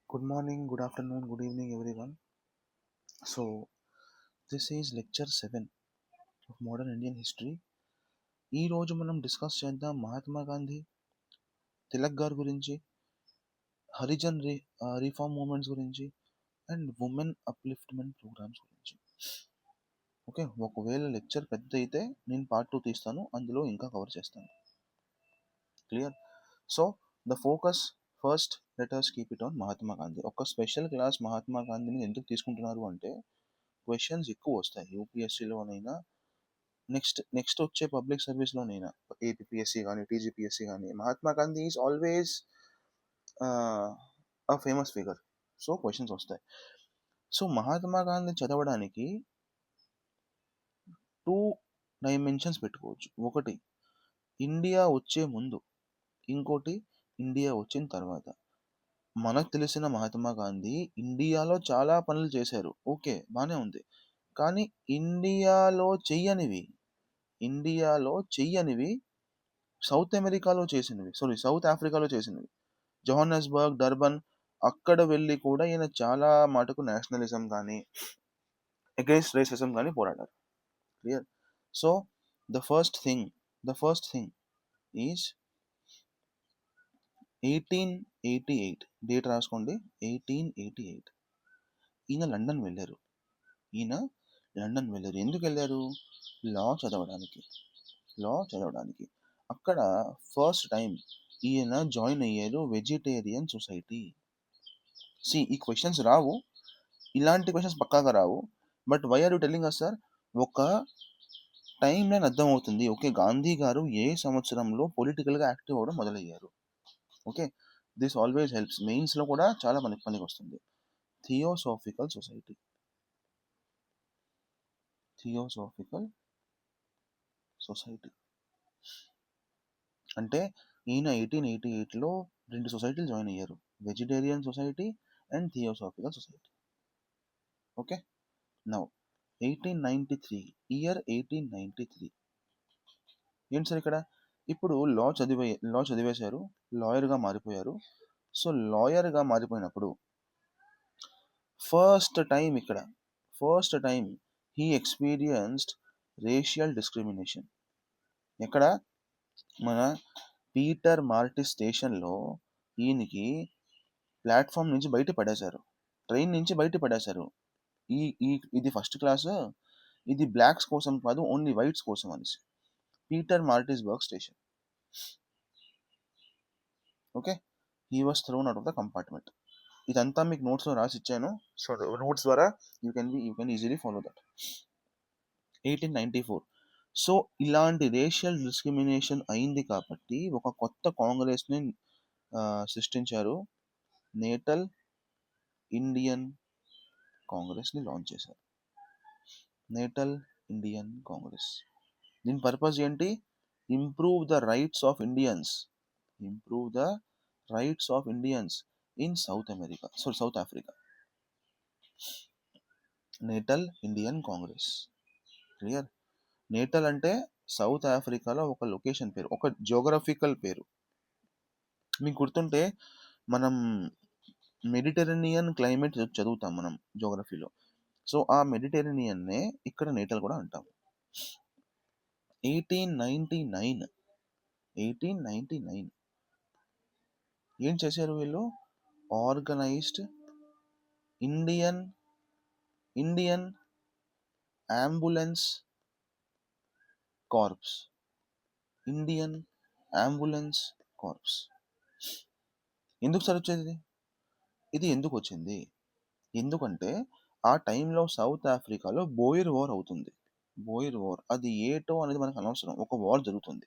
Good morning, good afternoon, good evening, everyone. So, this is lecture 7 of modern Indian history. ఈ రోజు మనం discuss చేద్దాం మహాత్మా గాంధీ, తిలక్ గారి గురించి, హరిజన్ రిఫార్మ్ మూవ్మెంట్స్ గురించి అండ్ ఉమెన్ అప్లిఫ్ట్మెంట్ ప్రోగ్రామ్స్ గురించి. ఓకే, ఒకవేళ లెక్చర్ పెద్ద అయితే నేను పార్ట్ 2 తీస్తాను, అందులో ఇంకా కవర్ చేస్తాను. Clear? So the focus first let us keep it on Mahatma Gandhi. ఒక స్పెషల్ క్లాస్ మహాత్మా గాంధీని ఎందుకు తీసుకుంటున్నారు అంటే క్వశ్చన్స్ ఎక్కువ వస్తాయి యూపీఎస్సీలోనైనా, నెక్స్ట్ వచ్చే పబ్లిక్ సర్వీస్లోనైనా, ఏపీఎస్సీ కానీ టీజీపీఎస్సీ కానీ. Mahatma Gandhi is always a famous figure, so questions వస్తాయి. సో మహాత్మా గాంధీ చదవడానికి 2 డైమెన్షన్స్ పెట్టుకోవచ్చు. ఒకటి ఇండియా వచ్చే ముందు, ఇంకోటి ఇండియా వచ్చిన తర్వాత. మనకు తెలిసిన మహాత్మా గాంధీ ఇండియాలో చాలా పనులు చేశారు, ఓకే బాగానే ఉంది. కానీ ఇండియాలో చెయ్యనివి సౌత్ అమెరికాలో చేసినవి, సౌత్ ఆఫ్రికాలో చేసినవి, జోహానస్బర్గ్, డర్బన్, అక్కడ వెళ్ళి కూడా ఈయన చాలా మటుకు నేషనలిజం కానీ అగైన్స్ రేసిజం కానీ పోరాడారు. Clear? So the first thing is 1888. Date రాసుకోండి, 1888. ఈయన లండన్ వెళ్ళారు. ఎందుకు వెళ్ళారు? లా చదవడానికి. అక్కడ ఫస్ట్ టైం ఈయన జాయిన్ అయ్యారు వెజిటేరియన్ సొసైటీ. ఈ క్వశ్చన్స్ రావు, ఇలాంటి క్వశ్చన్స్ పక్కాగా రావు. But why are you telling us sir? ఒక టైం లైన్ అర్థమవుతుంది. ఓకే, గాంధీ గారు ఏ సంవత్సరంలో పొలిటికల్గా యాక్టివ్ అవ్వడం మొదలయ్యారు. Okay, this always helps. మెయిన్స్లో కూడా చాలా పనికి వస్తుంది. థియోసాఫికల్ సొసైటీ అంటే ఈయన 1888లో 2 సొసైటీలు జాయిన్ అయ్యారు, vegetarian society and theosophical society. Okay, now 1893 ఏంటి సార్ ఇక్కడ? ఇప్పుడు లా చదివేశారు, లాయర్గా మారిపోయారు. సో లాయర్గా మారిపోయినప్పుడు first time he experienced racial discrimination. ఎక్కడ? మన పీటర్ మార్టిస్ స్టేషన్లో ఈయనకి ప్లాట్ఫామ్ నుంచి బయట పడేశారు, ట్రైన్ నుంచి బయట పడేశారు. ఇది ఫస్ట్ క్లాస్, ఇది బ్లాక్స్ కోసం కాదు, ఓన్లీ వైట్స్ కోసం అనేసి. Pietermaritzburg station. Okay, he was thrown out of the compartment. ఇదంతా మీకు నోట్స్లో రాసి ఇచ్చాను. సో నోట్స్ ద్వారా you can easily follow that. 1894. So ఇలాంటి రేషియల్ డిస్క్రిమినేషన్ అయింది కాబట్టి ఒక కొత్త కాంగ్రెస్ని సృష్టించారు. నేటల్ ఇండియన్ కాంగ్రెస్ని లాంచ్ చేశారు. Natal Indian Congress. దీని పర్పస్ ఏంటి? Improve the rights of Indians in South Africa. Natal Indian Congress. Clear? Natal అంటే సౌత్ ఆఫ్రికాలో ఒక లొకేషన్ పేరు, ఒక జియోగ్రఫికల్ పేరు. మీకు గుర్తుంటే మనం మెడిటరేనియన్ క్లైమేట్ చదువుతాం మనం జియోగ్రఫీలో. సో ఆ మెడిటరేనియన్నే ఇక్కడ నేటల్ కూడా అంటాం. 1899 ఏం చేశారు వీళ్ళు? Organised Indian ambulance corps. ఎందుకు సార్ వచ్చేది? ఇది ఎందుకు వచ్చింది? ఎందుకంటే ఆ టైంలో సౌత్ ఆఫ్రికాలో బోయర్ వార్ అవుతుంది. అది ఏటో అనేది మనకు అనవసరం, ఒక వార్ జరుగుతుంది.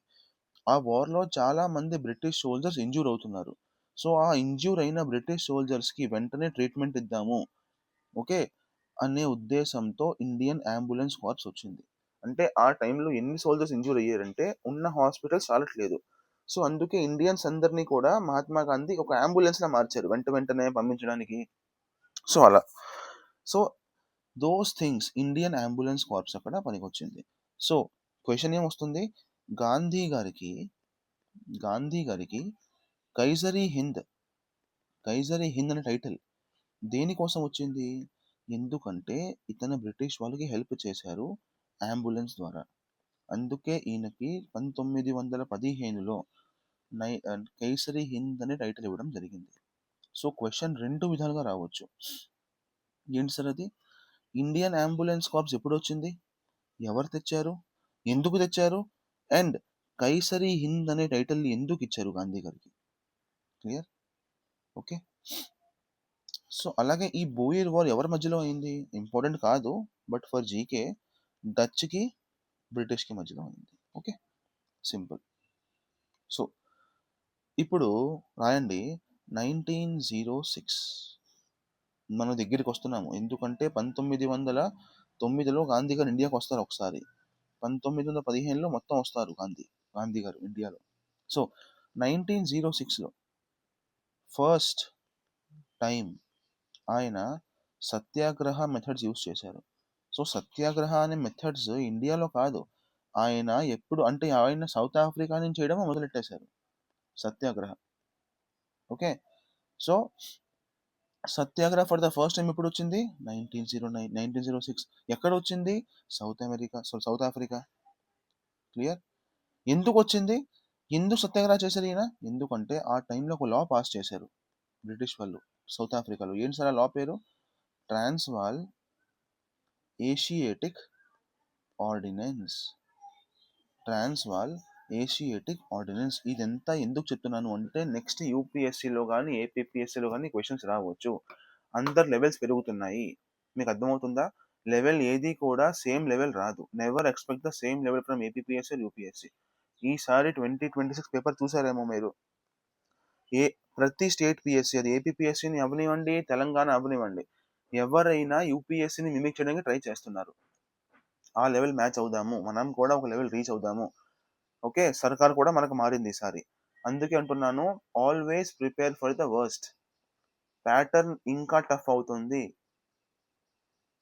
ఆ వార్లో చాలా మంది బ్రిటిష్ సోల్జర్స్ ఇంజ్యూర్ అవుతున్నారు. సో ఆ ఇంజ్యూర్ అయిన బ్రిటిష్ సోల్జర్స్కి వెంటనే ట్రీట్మెంట్ ఇద్దాము, ఓకే అనే ఉద్దేశంతో ఇండియన్ అంబులెన్స్ కార్ప్స్ వచ్చింది. అంటే ఆ టైంలో ఎన్ని సోల్జర్స్ ఇంజ్యూర్ అయ్యారంటే ఉన్న హాస్పిటల్స్ చాలట్లేదు. సో అందుకే ఇండియన్స్ అందరినీ కూడా మహాత్మా గాంధీ ఒక అంబులెన్స్లా మార్చారు వెంటనే పంపించడానికి. సో అలా those things, Indian ambulance corps అక్కడ పనికొచ్చింది. సో క్వశ్చన్ ఏమొస్తుంది? గాంధీ గారికి కైజరీ హింద్ అనే టైటిల్ దేనికోసం వచ్చింది? ఎందుకంటే ఇతను బ్రిటిష్ వాళ్ళకి హెల్ప్ చేశారు అంబులెన్స్ ద్వారా. అందుకే ఈయనకి 1915లో కైసరి హింద్ అనే టైటిల్ ఇవ్వడం జరిగింది. సో క్వశ్చన్ 2 విధాలుగా రావచ్చు. ఏంటి సార్ అది? ఇండియన్ అంబులెన్స్ కార్ప్స్ ఎప్పుడొచ్చింది? ఎవరు తెచ్చారు? ఎందుకు తెచ్చారు? అండ్ కైసరి హింద్ అనే టైటిల్ ఎందుకు ఇచ్చారు గాంధీ గారికి? క్లియర్? ఓకే. సో అలాగే ఈ బోయర్ వార్ ఎవరి మధ్యలో అయింది? ఇంపార్టెంట్ కాదు, బట్ ఫర్ జీకే డచ్కి బ్రిటిష్కి మధ్యలో అయింది. Okay, simple. సో ఇప్పుడు రాయండి 1906. మన దగ్గరికి వస్తున్నాము ఎందుకంటే 1909లో గాంధీ గారు ఇండియాకి వస్తారు ఒకసారి. 1915లో మొత్తం వస్తారు గాంధీ గారు ఇండియాలో. సో 1906లో ఫస్ట్ టైం ఆయన సత్యాగ్రహ మెథడ్స్ యూస్ చేశారు. సో సత్యాగ్రహ అనే మెథడ్స్ ఇండియాలో కాదు, ఆయన ఎప్పుడు అంటే ఆయన సౌత్ ఆఫ్రికా నుంచి చేయడం మొదలెట్టేశారు satyagraha. Okay, so satyagraha for the first time ఎప్పుడు వచ్చింది? 1906. ఎక్కడ వచ్చింది? South Africa. క్లియర్? ఎందుకు వచ్చింది? ఎందుకు సత్యాగ్రహ చేశారు ఈయన? ఎందుకంటే ఆ టైంలో ఒక లా పాస్ చేశారు బ్రిటిష్ వాళ్ళు సౌత్ ఆఫ్రికాలో. ఏంటి సార్ ఆ లా పేరు? ట్రాన్స్వాల్ ఏషియేటిక్ ఆర్డినెన్స్. ట్రాన్స్వాల్ ఏషియేటిక్ ఆర్డినెన్స్. ఇదంతా ఎందుకు చెప్తున్నాను అంటే నెక్స్ట్ యూపీఎస్సీలో కానీ ఏపీఎస్సీలో కానీ క్వశ్చన్స్ రావచ్చు. అందరు లెవెల్స్ పెరుగుతున్నాయి, మీకు అర్థమవుతుందా? లెవెల్ ఏది కూడా సేమ్ లెవెల్ రాదు. Never expect the same level from APSC or UPSC. ఈసారి 2026 పేపర్ చూసారేమో మీరు. ప్రతి స్టేట్ పిఎస్సీ, అది ఏపీఎస్సీని అవనివ్వండి, తెలంగాణ అవనివ్వండి, ఎవరైనా యూపీఎస్సీని మిమిక్ చేయడానికి ట్రై చేస్తున్నారు. ఆ లెవెల్ మ్యాచ్ అవుదాము, మనం కూడా ఒక లెవెల్ రీచ్ అవుదాము. ఓకే, సర్కార్ కూడా మనకు మారింది ఈసారి. అందుకే అంటున్నాను, always prepare for the worst. Pattern ఇంకా టఫ్ అవుతుంది.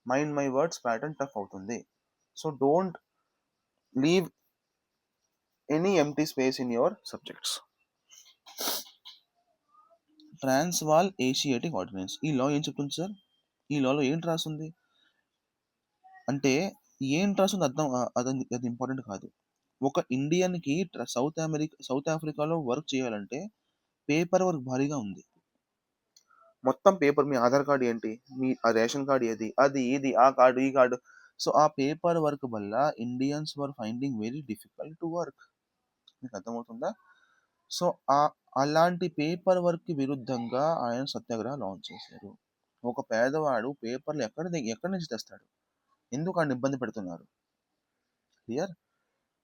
Mind my words, pattern tough అవుతుంది. So don't leave any empty space in your subjects. Transvaal Asiatic Ordinance. ఈ లా ఏం చెప్తుంది సార్? ఈ లాలో ఏంటి రాస్తుంది అంటే, ఏంటి రాస్తుంది అర్థం, అది ఇంపార్టెంట్ కాదు. ఒక ఇండియన్కి సౌత్ ఆఫ్రికాలో వర్క్ చేయాలంటే పేపర్ వర్క్ భారీగా ఉంది. మొత్తం పేపర్, మీ ఆధార్ కార్డు ఏంటి, మీ ఆ రేషన్ కార్డు ఏది, అది ఇది, ఆ కార్డు ఈ కార్డు. సో ఆ పేపర్ వర్క్ వల్ల Indians were finding very difficult to work. మీకు అర్థమవుతుందా? సో అలాంటి పేపర్ వర్క్ విరుద్ధంగా ఆయన సత్యాగ్రహ లాంచ్ చేశారు. ఒక పేదవాడు పేపర్లు ఎక్కడి నుంచి తెస్తాడు? ఎందుకు ఆయన ఇబ్బంది పెడుతున్నారు? క్లియర్?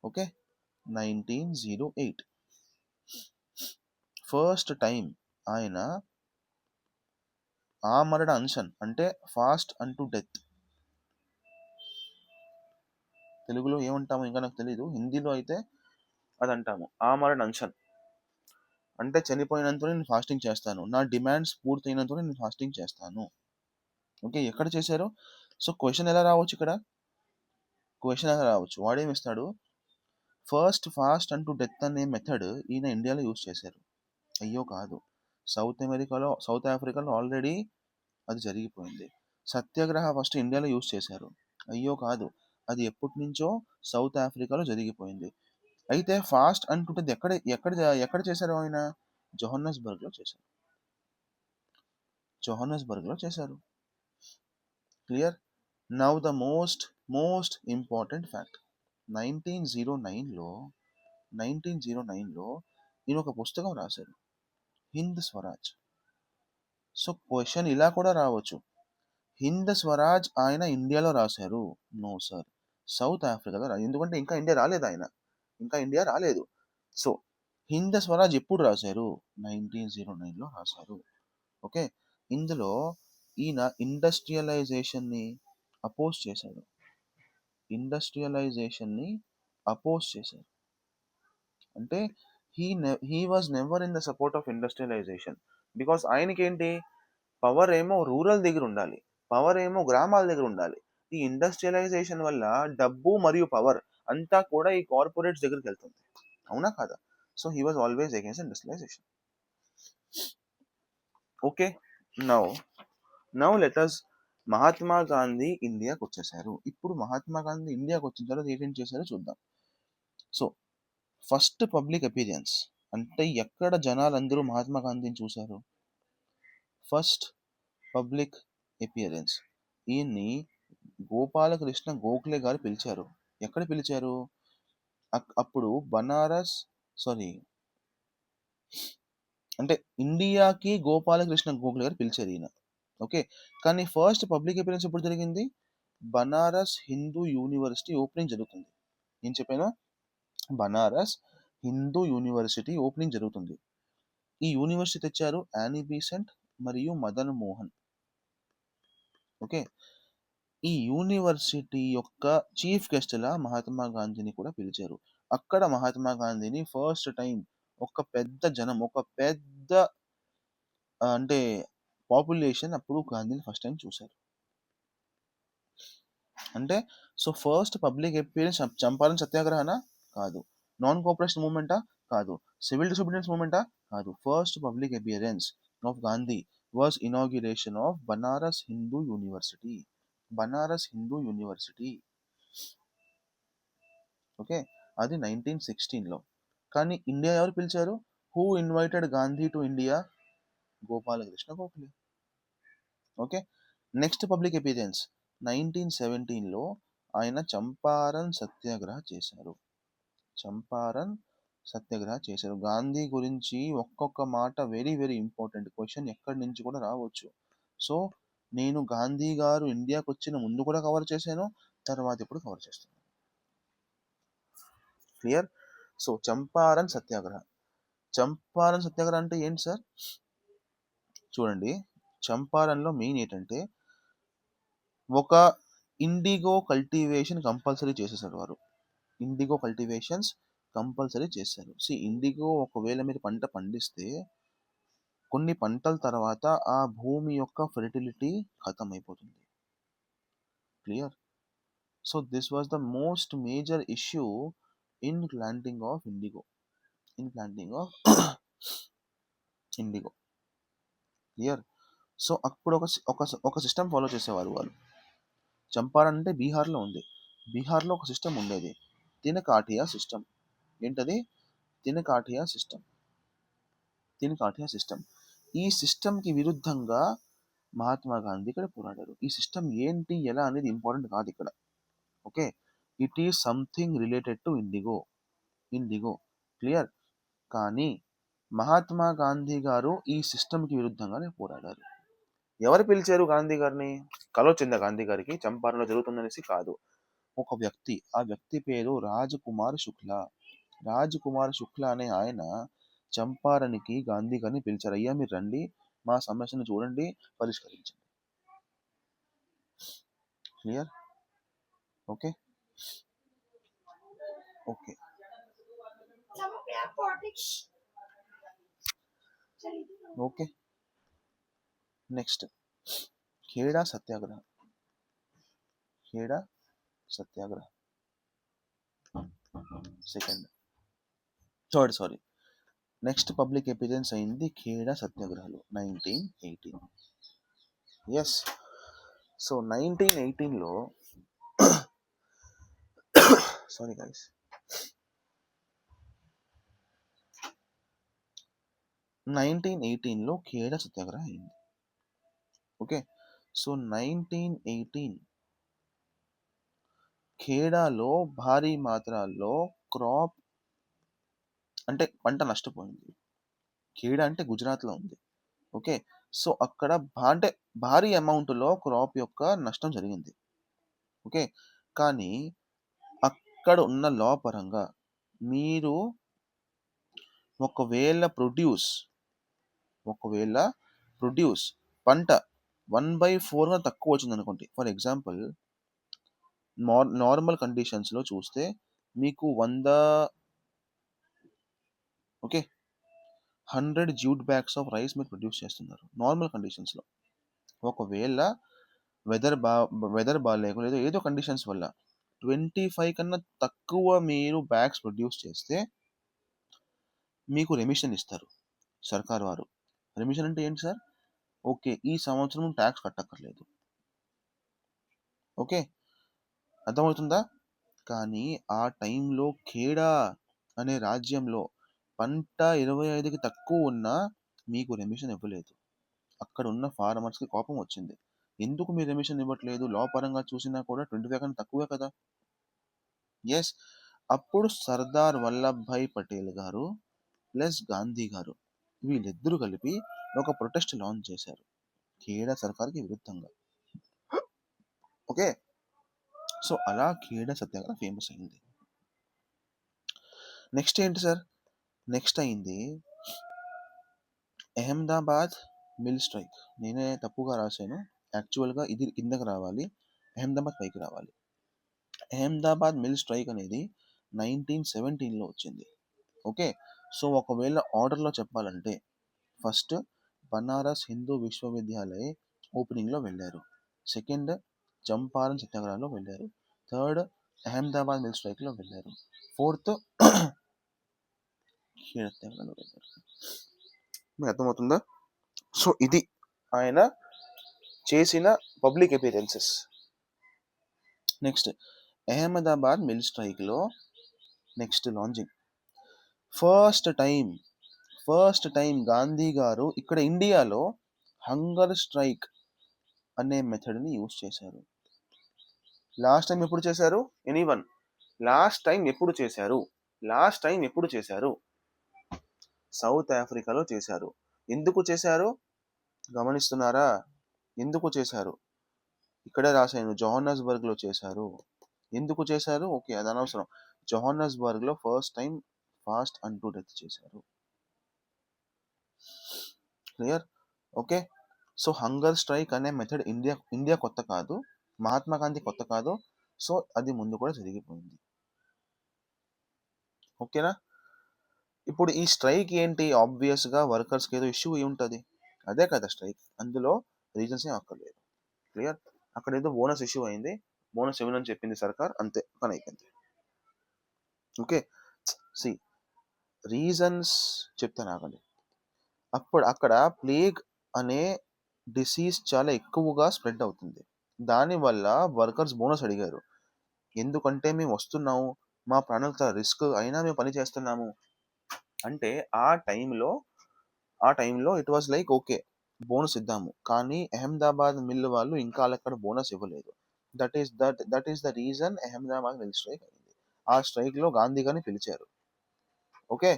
ఓకే. 1908 ఫస్ట్ టైం ఆయన ఆమరణ అన్షన్ అంటే ఫాస్ట్ అంటూ డెత్. తెలుగులో ఏమంటామో ఇంకా నాకు తెలీదు, హిందీలో అయితే అది అంటాము ఆమరణ అన్షన్. అంటే చనిపోయినంత నేను ఫాస్టింగ్ చేస్తాను, నా డిమాండ్స్ పూర్తయినంత నేను ఫాస్టింగ్ చేస్తాను. ఓకే, ఎక్కడ చేశారు? సో క్వశ్చన్ ఎలా రావచ్చు ఇక్కడ? క్వశ్చన్ ఎలా రావచ్చు? వాడేమిస్తాడు, ఫస్ట్ ఫాస్ట్ అంటూ డెత్ అనే మెథడ్ ఈయన ఇండియాలో యూజ్ చేశారు. అయ్యో కాదు, సౌత్ ఆఫ్రికాలో ఆల్రెడీ అది జరిగిపోయింది. సత్యాగ్రహ ఫస్ట్ ఇండియాలో యూజ్ చేశారు. అయ్యో కాదు, అది ఎప్పటి నుంచో సౌత్ ఆఫ్రికాలో జరిగిపోయింది. అయితే ఫాస్ట్ అంటుంటుంది ఎక్కడ ఎక్కడ ఎక్కడ చేశారు ఆయన? జోహన్నస్బర్గ్లో చేశారు. జోహన్నస్బర్గ్లో చేశారు. Clear? Now the most important fact. 1909లో నేను ఒక పుస్తకం రాశారు, హింద్ స్వరాజ్. సో క్వశ్చన్ ఇలా కూడా రావచ్చు, హింద్ స్వరాజ్ ఆయన ఇండియాలో రాశారు. నో సార్, సౌత్ ఆఫ్రికాలో ఎందుకంటే ఇంకా ఇండియా రాలేదు. సో హింద్ స్వరాజ్ ఎప్పుడు రాశారు? 1909లో రాశారు. ఓకే, ఇందులో ఈయన ఇండస్ట్రియలైజేషన్ని అపోజ్ చేశారు. అంటే he was never in the support of industrialisation. Because ఆయనకేంటి, పవర్ ఏమో రూరల్ దగ్గర ఉండాలి, పవర్ ఏమో గ్రామాల దగ్గర ఉండాలి. ఈ ఇండస్ట్రియలైజేషన్ వల్ల డబ్బు మరియు పవర్ అంతా కూడా ఈ కార్పొరేట్స్ దగ్గరికి వెళ్తుంది. అవునా కాదా? So he was always against industrialisation. Okay, now now let's Mahatma Gandhi ఇండియాకి వచ్చేసారు. ఇప్పుడు మహాత్మా గాంధీ ఇండియాకి వచ్చిన తర్వాత ఏం చేశారో చూద్దాం. సో ఫస్ట్ పబ్లిక్ అపీరియన్స్ అంటే ఎక్కడ జనాలందరూ మహాత్మా గాంధీని చూశారు? ఫస్ట్ పబ్లిక్ అపియరెన్స్ ఈయన్ని గోపాలకృష్ణ గోఖలే గారు పిలిచారు. ఎక్కడ పిలిచారు? అప్పుడు బనారస్ సారీ అంటే ఇండియాకి గోపాలకృష్ణ గోఖలే గారు పిలిచారు ఈయన. ఓకే, కానీ ఫస్ట్ పబ్లిక్ అపియరెన్స్ ఎప్పుడు జరిగింది? బనారస్ హిందూ యూనివర్సిటీ ఓపెనింగ్ జరుగుతుంది. నేను చెప్పాను, బనారస్ హిందూ యూనివర్సిటీ ఓపెనింగ్ జరుగుతుంది. ఈ యూనివర్సిటీ తెచ్చారు యానీ బీసెంట్ మరియు మదన్ మోహన్. ఓకే, ఈ యూనివర్సిటీ యొక్క చీఫ్ గెస్ట్లా మహాత్మా గాంధీని కూడా పిలిచారు. అక్కడ మహాత్మా గాంధీని ఫస్ట్ టైం ఒక పెద్ద జనం, ఒక పెద్ద అంటే పాపులేషన్ అప్పుడు గాంధీని ఫస్ట్ టైం చూశారు. అంటే so first public appearance Champaran సత్యాగ్రహనా? కాదు. నాన్ కోఆపరేషన్ మూవ్మెంటా? కాదు. సివిల్ డిసోబీడియన్స్ మూవ్మెంటా? కాదు. First public appearance of Gandhi was inauguration of Banaras Hindu University. Banaras Hindu University. Okay, అది 1916లో. కానీ ఇండియా ఎవరు పిలిచారు? Who invited Gandhi to India? Gopalakrishna Gokhale. Okay, next public appearance 1917లో ఆయన చంపారన్ సత్యాగ్రహ చేశారు. చంపారన్ సత్యాగ్రహ చేశారు. గాంధీ గురించి ఒక్కొక్క మాట వెరీ వెరీ ఇంపార్టెంట్ క్వశ్చన్ ఎక్కడి నుంచి కూడా రావచ్చు. సో నేను గాంధీ గారు ఇండియాకి వచ్చిన ముందు కూడా కవర్ చేశాను, తర్వాత ఇప్పుడు కవర్ చేస్తాను. క్లియర్? సో చంపారన్ సత్యాగ్రహ. చంపారన్ సత్యాగ్రహ అంటే ఏంటి సార్? చూడండి, చంపారన్లో మెయిన్ ఏంటంటే ఒక ఇండిగో కల్టివేషన్ కంపల్సరీ చేసేసారు వారు. ఇండిగో కల్టివేషన్స్ కంపల్సరీ చేశారు. ఇండిగో ఒకవేళ మీరు పంట పండిస్తే కొన్ని పంటల తర్వాత ఆ భూమి యొక్క ఫెర్టిలిటీ ఖతం అయిపోతుంది. Clear? So this was the most major issue in planting of IndiGo. IndiGo. Clear? So అప్పుడు ఒక సిస్టమ్ ఫాలో చేసేవారు వాళ్ళు. చంపారన్ అంటే బీహార్లో ఉంది. బీహార్లో ఒక సిస్టమ్ ఉండేది, తినకాఠియా సిస్టమ్. ఏంటది? తినకాఠియా సిస్టమ్. ఈ సిస్టమ్కి విరుద్ధంగా మహాత్మా గాంధీ ఇక్కడ పోరాడారు. ఈ సిస్టమ్ ఏంటి, ఎలా అనేది ఇంపార్టెంట్ కాదు ఇక్కడ. Okay, it is something related to IndiGo. Clear? కానీ మహాత్మా గాంధీ గారు ఈ సిస్టమ్కి విరుద్ధంగానే పోరాడారు. ఎవరు పిలిచారు గాంధీ గారిని? కలొచ్చిందా గాంధీ గారికి చంపారణలో జరుగుతుందనేసి? కాదు. ఒక వ్యక్తి, ఆ వ్యక్తి పేరు రాజకుమార్ శుక్లా అనే ఆయన చంపారణకి గాంధీ గారిని పిలిచారు. అయ్యా మీరు రండి, మా సమస్యను చూడండి, పరిష్కరించండి. Clear? Okay. Next Kheda satyagraha. Next public appearance అయింది ఖేడా సత్యాగ్రహలో 1918. ఎస్. సో 1918లో సారీ గైస్, 1918లో ఖేడా సత్యాగ్రహ అయింది. ఓకే, సో 1918 ఖేడాలో భారీ మాత్రాల్లో క్రాప్ అంటే పంట నష్టపోయింది. ఖేడా అంటే గుజరాత్లో ఉంది. ఓకే, సో అక్కడ అంటే భారీ అమౌంట్లో క్రాప్ యొక్క నష్టం జరిగింది. ఓకే, కానీ అక్కడ ఉన్న లా పరంగా మీరు ఒకవేళ ప్రొడ్యూస్ పంట 1/4 తక్కువ వచ్చింది అనుకోండి. ఫర్ ఎగ్జాంపుల్ నార్మల్ కండిషన్స్లో చూస్తే మీకు 100 జ్యూట్ బ్యాగ్స్ ఆఫ్ రైస్ మీరు ప్రొడ్యూస్ చేస్తున్నారు నార్మల్ కండిషన్స్లో. ఒకవేళ వెదర్ బాగాలేక లేదా ఏదో కండిషన్స్ వల్ల 25 కన్నా తక్కువ మీరు బ్యాగ్స్ ప్రొడ్యూస్ చేస్తే మీకు రెమిషన్ ఇస్తారు సర్కార్ వారు. రెమిషన్ అంటే ఏంటి సార్? ఓకే, ఈ సంవత్సరం ట్యాక్స్ కట్టక్కర్లేదు. ఓకే, అర్థమవుతుందా? కానీ ఆ టైంలో ఖేడా అనే రాజ్యంలో పంట 25కి తక్కువ ఉన్నా మీకు రెమిషన్ ఇవ్వలేదు. అక్కడ ఉన్న ఫార్మర్స్కి కోపం వచ్చింది. ఎందుకు మీరు రెమిషన్ ఇవ్వట్లేదు? లా పరంగా చూసినా కూడా 25 కన్నా తక్కువే కదా. ఎస్, అప్పుడు సర్దార్ వల్లభాయ్ పటేల్ గారు ప్లస్ గాంధీ గారు వీళ్ళిద్దరూ కలిపి ఒక ప్రొటెస్ట్ లాంచ్ చేశారు ఖేడా సర్కార్కి విరుద్ధంగా. ఓకే, సో అలా ఖేడా సత్యాగ్రహం ఫేమస్ అయింది. నెక్స్ట్ ఏంటి సార్? నెక్స్ట్ అయింది అహ్మదాబాద్ మిల్ స్ట్రైక్. నేనే తప్పుగా రాశాను, యాక్చువల్గా ఇది కిందకి రావాలి, అహ్మదాబాద్ పైకి రావాలి. అహ్మదాబాద్ మిల్ స్ట్రైక్ అనేది 1917లో వచ్చింది. ఓకే, సో ఒకవేళ ఆర్డర్లో చెప్పాలంటే ఫస్ట్ బనారస్ హిందూ విశ్వవిద్యాలయ ఓపెనింగ్లో వెళ్ళారు, సెకండ్ చంపారన్ సత్యాగ్రహంలో వెళ్ళారు, థర్డ్ అహ్మదాబాద్ మిల్ స్ట్రైక్లో వెళ్ళారు, ఫోర్త్ ఖేడా సత్యాగ్రహంలో వెళ్ళారు. మీకు అర్థమవుతుందా? సో ఇది ఆయన చేసిన public appearances. Next Ahmedabad mill స్ట్రైక్లో next launching. First time Gandhi garu ఇక్కడ ఇండియాలో హంగర్ స్ట్రైక్ అనే మెథడ్ని యూజ్ చేశారు. లాస్ట్ టైం ఎప్పుడు చేశారు? ఎనీవన్ లాస్ట్ టైం ఎప్పుడు చేశారు? సౌత్ ఆఫ్రికాలో చేశారు. ఎందుకు చేశారు గమనిస్తున్నారా? ఎందుకు చేశారు? ఇక్కడే రాశాను, జోహానస్బర్గ్లో చేశారు. ఎందుకు చేశారు? ఓకే, అది అనవసరం. జోహానస్బర్గ్లో ఫస్ట్ టైం ఫాస్ట్ అంటూ డెత్ చేశారు. Clear? Okay, so hunger strike అనే మెథడ్ ఇండియా కొత్త కాదు, మహాత్మా గాంధీ కొత్త కాదు, సో అది ముందు కూడా జరిగిపోయింది. ఓకేనా? ఇప్పుడు ఈ స్ట్రైక్ ఏంటి? ఆబ్వియస్గా వర్కర్స్కి ఏదో ఇష్యూ ఉంటుంది, అదే కదా స్ట్రైక్. అందులో రీజన్స్ ఏం అక్కర్లేదు. క్లియర్? అక్కడ ఏదో బోనస్ ఇష్యూ అయింది, బోనస్ ఇవ్వనని చెప్పింది సర్కార్, అంతే, పని అయిపోయింది. ఓకే, సి రీజన్స్ చెప్తాను ఆగండి. అక్కడ ప్లేగ్ అనే డిసీజ్ చాలా ఎక్కువగా స్ప్రెడ్ అవుతుంది. దానివల్ల వర్కర్స్ బోనస్ అడిగారు. ఎందుకంటే మేము వస్తున్నాము, మా ప్రాణాలకు చాలా రిస్క్ అయినా మేము పని చేస్తున్నాము అంటే ఆ టైంలో it was like okay, bonus ఇద్దాము. కానీ అహ్మదాబాద్ మిల్ వాళ్ళు ఇంకా అక్కడ బోనస్ ఇవ్వలేదు. That is the reason Ahmedabad mill strike అయింది. ఆ స్ట్రైక్లో గాంధీ గారిని పిలిచారు. Okay,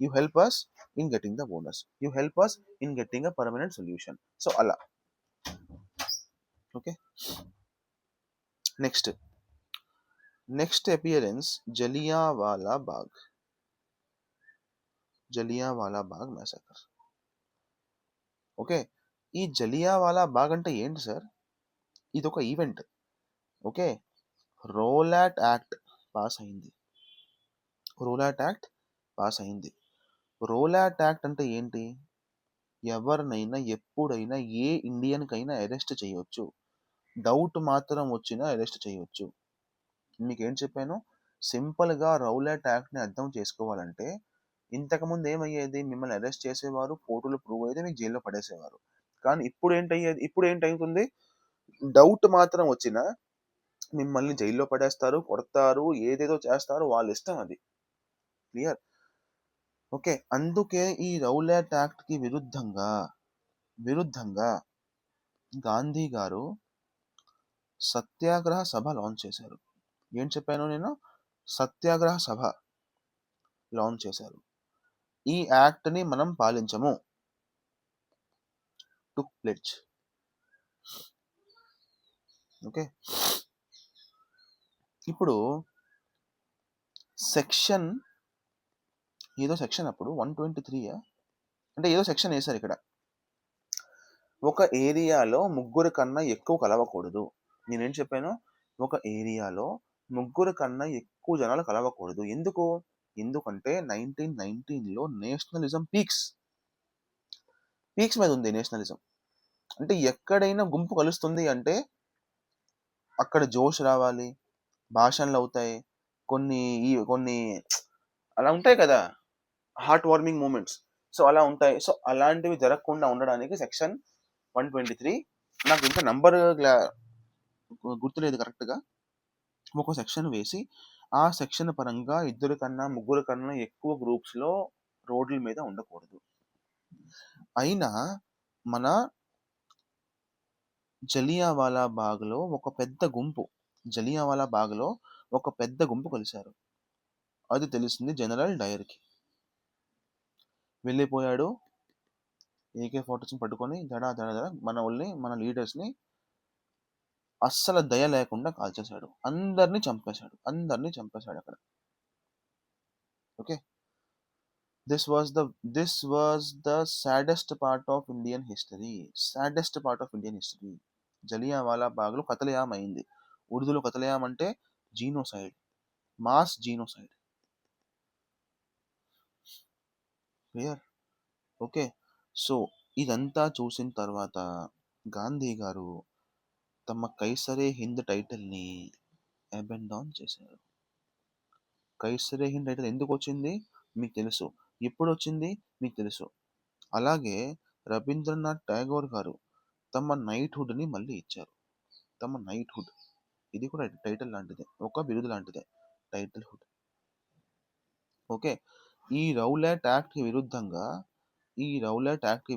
you help us in getting the bonus, you help us in getting a permanent solution. So అలా. Okay, next appearance Jallianwala Bagh massacre. Okay, ఈ జలియావాలా బాగ్ అంటే ఏంటి సార్? ఇది ఒక event. Okay, Rowlatt act pass అయింది. రోలాట్ యాక్ట్ అంటే ఏంటి? ఎవరినైనా ఎప్పుడైనా ఏ ఇండియన్కైనా అరెస్ట్ చేయొచ్చు, డౌట్ మాత్రం వచ్చినా అరెస్ట్ చేయొచ్చు. మీకేం చెప్పాను? సింపుల్గా రౌలాట్ యాక్ట్ని అర్థం చేసుకోవాలంటే ఇంతకుముందు ఏమయ్యేది? మిమ్మల్ని అరెస్ట్ చేసేవారు, కోర్టులో ప్రూవ్ అయితే మీకు జైల్లో పడేసేవారు. కానీ ఇప్పుడు ఏంటవుతుంది? డౌట్ మాత్రం వచ్చినా మిమ్మల్ని జైల్లో పడేస్తారు, కొడతారు, ఏదేదో చేస్తారు, వాళ్ళ ఇష్టం అది. క్లియర్? ఓకే, అందుకే ఈ రౌలాట్ యాక్ట్కి విరుద్ధంగా గాంధీ గారు సత్యాగ్రహ సభ లాంచ్ చేశారు. ఏం చెప్పాను నేను? సత్యాగ్రహ సభ లాంచ్ చేశారు. ఈ యాక్ట్ని మనం పాలించము, టు ప్లెడ్జ్. ఓకే, ఇప్పుడు సెక్షన్ అప్పుడు 123 అంటే ఏదో సెక్షన్ వేశారు ఇక్కడ, ఒక ఏరియాలో ముగ్గురు కన్నా ఎక్కువ కలవకూడదు. నేనేం చెప్పాను? ఒక ఏరియాలో ముగ్గురు కన్నా ఎక్కువ జనాలు కలవకూడదు. ఎందుకంటే 1919లో నేషనలిజం పీక్స్ మీద ఉంది. నేషనలిజం అంటే ఎక్కడైనా గుంపు కలుస్తుంది అంటే అక్కడ జోష్ రావాలి, భాషణలు అవుతాయి, కొన్ని అలా ఉంటాయి కదా, హార్ట్ వార్మింగ్ మూమెంట్స్. సో అలా ఉంటాయి. సో అలాంటివి జరగకుండా ఉండడానికి సెక్షన్ 123. నాకు ఇంకా నంబర్ గుర్తులేదు కరెక్ట్గా. ఒక సెక్షన్ వేసి ఆ సెక్షన్ పరంగా 2 కన్నా 3 కన్నా ఎక్కువ గ్రూప్స్లో రోడ్ల మీద ఉండకూడదు. అయినా మన జలియావాలా బాగ్లో ఒక పెద్ద గుంపు కలిశారు. అది తెలిసింది జనరల్ డయర్కి. వెళ్ళిపోయాడు, AK-47 పట్టుకొని దడ మన వాళ్ళని, మన లీడర్స్ని అస్సలు దయ లేకుండా కాల్చేశాడు. అందరినీ చంపేశాడు అక్కడ. Okay, this was the saddest part of Indian history. Jallianwala బాగ్లో కతలేఆం అయింది. ఉర్దూలో కతలేఆం అంటే genocide, mass genocide. Clear? Okay, so ఇదంతా చూసిన తర్వాత గాంధీ గారు తమ కైసరే హింద్ టైటిల్ని అబెండాన్ చేశారు. కైసరే హింద్ టైటిల్ ఎందుకు వచ్చింది మీకు తెలుసు, ఎప్పుడు వచ్చింది మీకు తెలుసు. అలాగే రవీంద్రనాథ్ ఠాగూర్ గారు తమ నైట్హుడ్ని మళ్ళీ ఇచ్చారు. తమ నైట్హుడ్, ఇది కూడా టైటిల్ లాంటిదే, ఒక బిరుదు లాంటిదే, టైటిల్ హుడ్. ఓకే, ఈ రౌలట్ యాక్ట్కి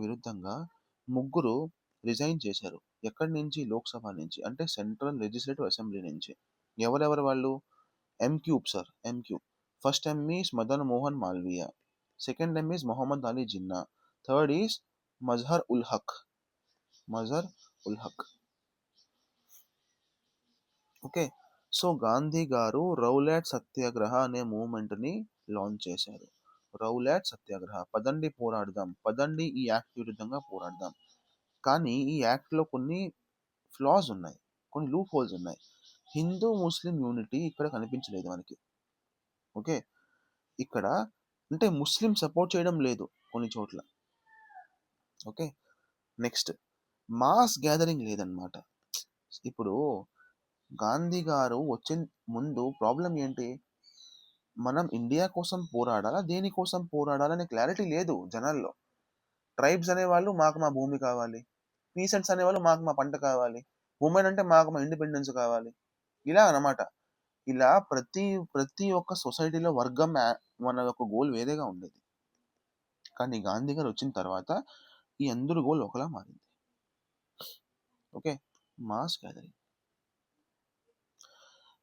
విరుద్ధంగా ముగ్గురు రిజైన్ చేశారు. ఎక్కడి నుంచి? లోక్సభ నుంచి, అంటే సెంట్రల్ లెజిస్లేటివ్ అసెంబ్లీ నుంచి. ఎవరెవరు వాళ్ళు? MQ sir, MQ. First M is Madan Mohan Malviya, second M is Mohammad Ali Jinnah, third is Mazhar ul Haq. Okay, so Gandhi గారు రౌలట్ సత్యాగ్రహ అనే మూవ్మెంట్ని లాంచ్ చేశారు. రౌలట్ సత్యాగ్రహ, పదండి పోరాడదాం, పదండి ఈ యాక్ట్ విరుద్ధంగా పోరాడదాం. కానీ ఈ యాక్ట్లో కొన్ని ఫ్లాస్ ఉన్నాయి, కొన్ని లూప్ హోల్స్ ఉన్నాయి. హిందూ ముస్లిం యూనిటీ ఇక్కడ కనిపించలేదు మనకి. ఓకే, ఇక్కడ అంటే ముస్లిం సపోర్ట్ చేయడం లేదు కొన్ని చోట్ల. ఓకే, నెక్స్ట్ మాస్ గ్యాదరింగ్ లేదన్నమాట. ఇప్పుడు గాంధీ గారు వచ్చే ముందు ప్రాబ్లం ఏంటి? మనం ఇండియా కోసం పోరాడాలా, దేనికోసం పోరాడాలనే క్లారిటీ లేదు జనాల్లో. ట్రైబ్స్ అనేవాళ్ళు మాకు మా భూమి కావాలి, పీసెంట్స్ అనేవాళ్ళు మాకు మా పంట కావాలి, ఉమెన్ అంటే మాకు మా ఇండిపెండెన్స్ కావాలి, ఇలా అన్నమాట. ఇలా ప్రతి ఒక్క సొసైటీలో వర్గం మన యొక్క గోల్ వేరేగా ఉండేది. కానీ గాంధీ గారు వచ్చిన తర్వాత ఈ అందరు గోల్ ఒకలా మారింది. Okay, mass gathering.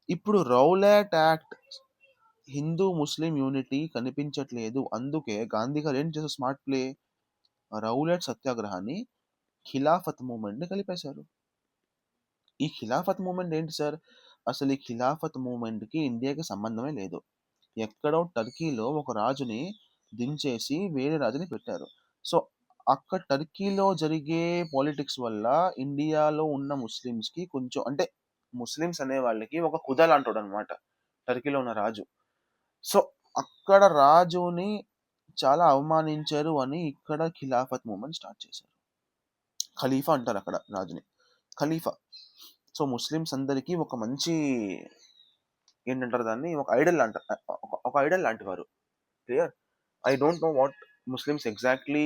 ఇప్పుడు రౌలట్ యాక్ట్, హిందూ ముస్లిం యూనిటీ కనిపించట్లేదు. అందుకే గాంధీ గారు ఏం చేశారు? స్మార్ట్ ప్లే, రౌలట్ సత్యాగ్రహాన్ని ఖిలాఫత్ మూమెంట్ని కలిపేశారు. ఈ ఖిలాఫత్ మూమెంట్ ఏంటి సార్? అసలు ఈ ఖిలాఫత్ మూమెంట్కి ఇండియాకి సంబంధమే లేదు. ఎక్కడో టర్కీలో ఒక రాజుని దించేసి వేరే రాజుని పెట్టారు. సో అక్కడ టర్కీలో జరిగే పాలిటిక్స్ వల్ల ఇండియాలో ఉన్న ముస్లిమ్స్కి కొంచెం, అంటే ముస్లిమ్స్ అనే వాళ్ళకి ఒక కుద లాంటోడు అనమాట టర్కీలో ఉన్న రాజు. సో అక్కడ రాజుని చాలా అవమానించారు అని ఇక్కడ ఖిలాఫత్ మూమెంట్ స్టార్ట్ చేశారు. ఖలీఫా అంటారు అక్కడ రాజుని, ఖలీఫా. సో ముస్లిమ్స్ అందరికీ ఒక మంచి, ఏంటంటారు దాన్ని, ఒక ఐడల్ లాంటి వారు. Clear? I don't know what Muslims exactly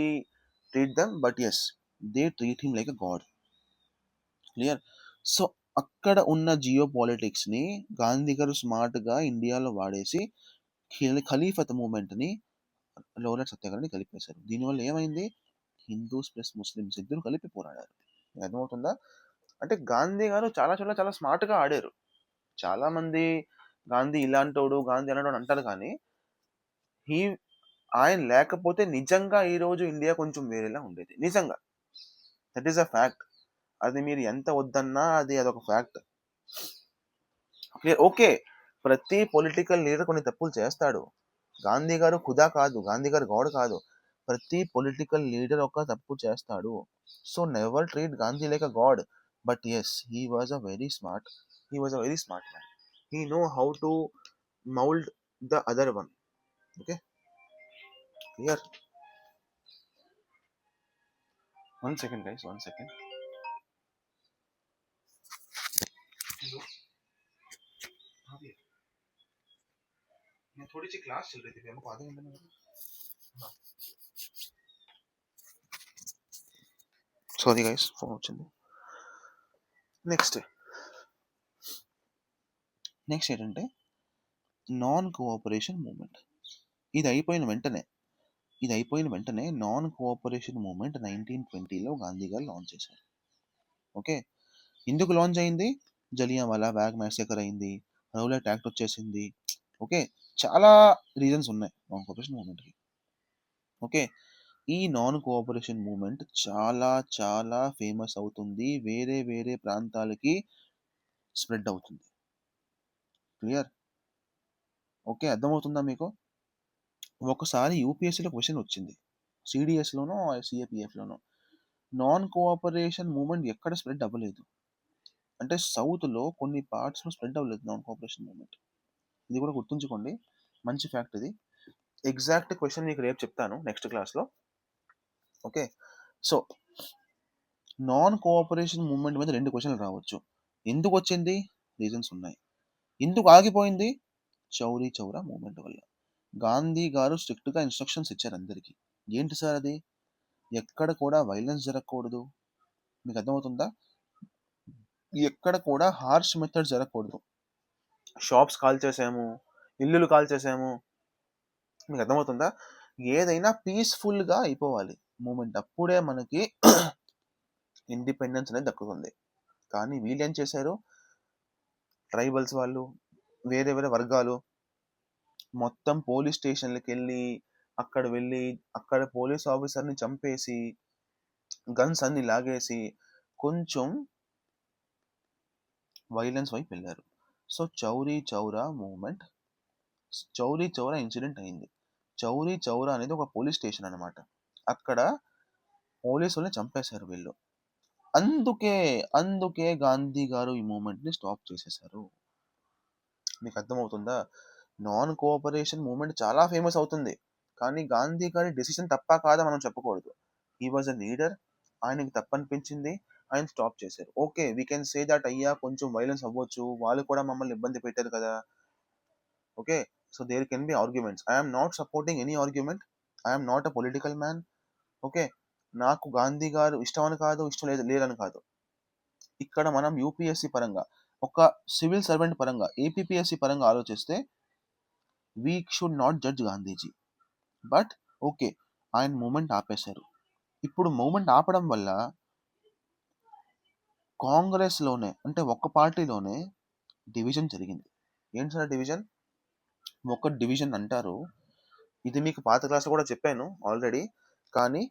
treat them, but yes, they treat him like a god. Clear? So అక్కడ ఉన్న జియో పాలిటిక్స్ని గాంధీ గారు స్మార్ట్గా ఇండియాలో వాడేసి ఖలీఫత్ మూమెంట్ని, రౌలట్ సత్యాగ్రహాన్ని కలిపేశారు. దీనివల్ల ఏమైంది? హిందూస్ ప్లస్ ముస్లిమ్స్ ఇద్దరు కలిపి పోరాడారు. అర్థమవుతుందా? అంటే గాంధీ గారు చాలా చాలా చాలా స్మార్ట్గా ఆడారు. చాలా మంది గాంధీ ఇలాంటోడు, గాంధీ అలాంటోడు అంటారు, కానీ ఆయన లేకపోతే నిజంగా ఈరోజు ఇండియా కొంచెం వేరేలా ఉండేది. నిజంగా, దట్ ఈస్ అ ఫ్యాక్ట్. అది మీరు ఎంత వద్దన్నా అదొక ఫ్యాక్ట్. క్లియర్? ఓకే, ప్రతి పొలిటికల్ లీడర్ కొన్ని తప్పులు చేస్తాడు. గాంధీ గారు ఖుదా కాదు, గాంధీ గారు గాడ్ కాదు. ప్రతి పొలిటికల్ లీడర్ ఒక తప్పు చేస్తాడు. So never treat Gandhi like a god. But yes, he was a very smart man. He know how to mould the other one. Okay, clear? one second guys, 1 second. Hello, हाँ भैया, मैं थोड़ी सी class चल रही थी, हमको आधे घंटे में। हाँ సారీ గైస్, ఫోన్ వచ్చింది. నెక్స్ట్ ఏంటంటే నాన్ కోఆపరేషన్ మూమెంట్. ఇది అయిపోయిన వెంటనే non cooperation moment 1920లో Gandhi garu launch చేశారు. ఓకే, ఎందుకు లాంచ్ అయింది? జలియావాలా బ్యాగ్ మ్యాసకర్ అయింది, రౌలట్ యాక్ట్ వచ్చేసింది. ఓకే, చాలా రీజన్స్ ఉన్నాయి నాన్ కోఆపరేషన్ మూమెంట్కి. ఓకే, ఈ నాన్ కోఆపరేషన్ మూమెంట్ చాలా చాలా ఫేమస్ అవుతుంది, వేరే వేరే ప్రాంతాలకి స్ప్రెడ్ అవుతుంది. క్లియర్? ఓకే, అర్థమవుతుందా మీకు? ఒకసారి యూపీఎస్సీలో క్వశ్చన్ వచ్చింది, సిడిఎస్లోనో సిఏపిఎఫ్లోనో. నాన్ కోఆపరేషన్ మూమెంట్ ఎక్కడ స్ప్రెడ్ అవ్వలేదు అంటే సౌత్లో కొన్ని పార్ట్స్లో స్ప్రెడ్ అవ్వలేదు నాన్ కోఆపరేషన్ మూమెంట్. ఇది కూడా గుర్తుంచుకోండి, మంచి ఫ్యాక్ట్ ఇది. ఎగ్జాక్ట్ క్వశ్చన్ మీకు రేపు చెప్తాను నెక్స్ట్ క్లాస్లో. Okay, so non cooperation moment మీద 2 క్వశ్చన్లు రావచ్చు. ఎందుకు వచ్చింది? రీజన్స్ ఉన్నాయి. ఎందుకు ఆగిపోయింది? చౌరీ చౌరా మూమెంట్ వల్ల. గాంధీ గారు స్ట్రిక్ట్గా ఇన్స్ట్రక్షన్స్ ఇచ్చారు అందరికీ. ఏంటి సార్ అది? ఎక్కడ కూడా వైలెన్స్ జరగకూడదు. మీకు అర్థమవుతుందా? ఎక్కడ కూడా హార్ష్ మెథడ్ జరగకూడదు. షాప్స్ కాల్ చేసాము, ఇల్లులు కాల్ చేసాము. మీకు అర్థమవుతుందా? ఏదైనా పీస్ఫుల్గా అయిపోవాలి మూమెంట్, అప్పుడే మనకి ఇండిపెండెన్స్ అనేది దక్కుతుంది. కానీ వీళ్ళు ఏం చేశారు? ట్రైబల్స్ వాళ్ళు, వేరే వేరే వర్గాలు మొత్తం పోలీస్ స్టేషన్లకు వెళ్ళి అక్కడ పోలీస్ ఆఫీసర్ని చంపేసి గన్స్ అన్ని లాగేసి కొంచెం వైలెన్స్ వైపు వెళ్ళారు. So Chauri Chaura movement, Chauri Chaura incident అయింది. చౌరీ చౌరా అనేది ఒక పోలీస్ స్టేషన్ అనమాట. అక్కడ పోలీసుల్ని చంపేశారు వీళ్ళు. అందుకే గాంధీ గారు ఈ మూమెంట్ని స్టాప్ చేసేశారు. మీకు అర్థమవుతుందా? నాన్ కోఆపరేషన్ మూమెంట్ చాలా ఫేమస్ అవుతుంది, కానీ గాంధీ గారి డెసిషన్ తప్ప కాదా మనం చెప్పకూడదు. హీ వాజ్ అ లీడర్, ఆయనకి తప్పనిపించింది, ఆయన స్టాప్ చేశారు. Okay, we can say that అయ్యా కొంచెం వైలెన్స్ అవ్వచ్చు, వాళ్ళు కూడా మమ్మల్ని ఇబ్బంది పెట్టారు కదా. Okay, so there can be arguments. I'm not supporting any argument, I'm not a political man. Okay, నాకు గాంధీ గారు ఇష్టం అని కాదు, ఇష్టం లేదని కాదు. ఇక్కడ మనం యూపీఎస్సీ పరంగా, ఒక సివిల్ సర్వెంట్ పరంగా, ఏపీపీఎస్సీ పరంగా ఆలోచిస్తే we should not judge Gandhiji. But okay, ఆయన మూమెంట్ ఆపేశారు. ఇప్పుడు మూమెంట్ ఆపడం వల్ల కాంగ్రెస్లోనే, అంటే ఒక్క పార్టీలోనే డివిజన్ జరిగింది. ఏంటి సార్ డివిజన్? ఒక డివిజన్ అంటారు, ఇది మీకు పాత క్లాస్లో కూడా చెప్పాను ఆల్రెడీ. కానీ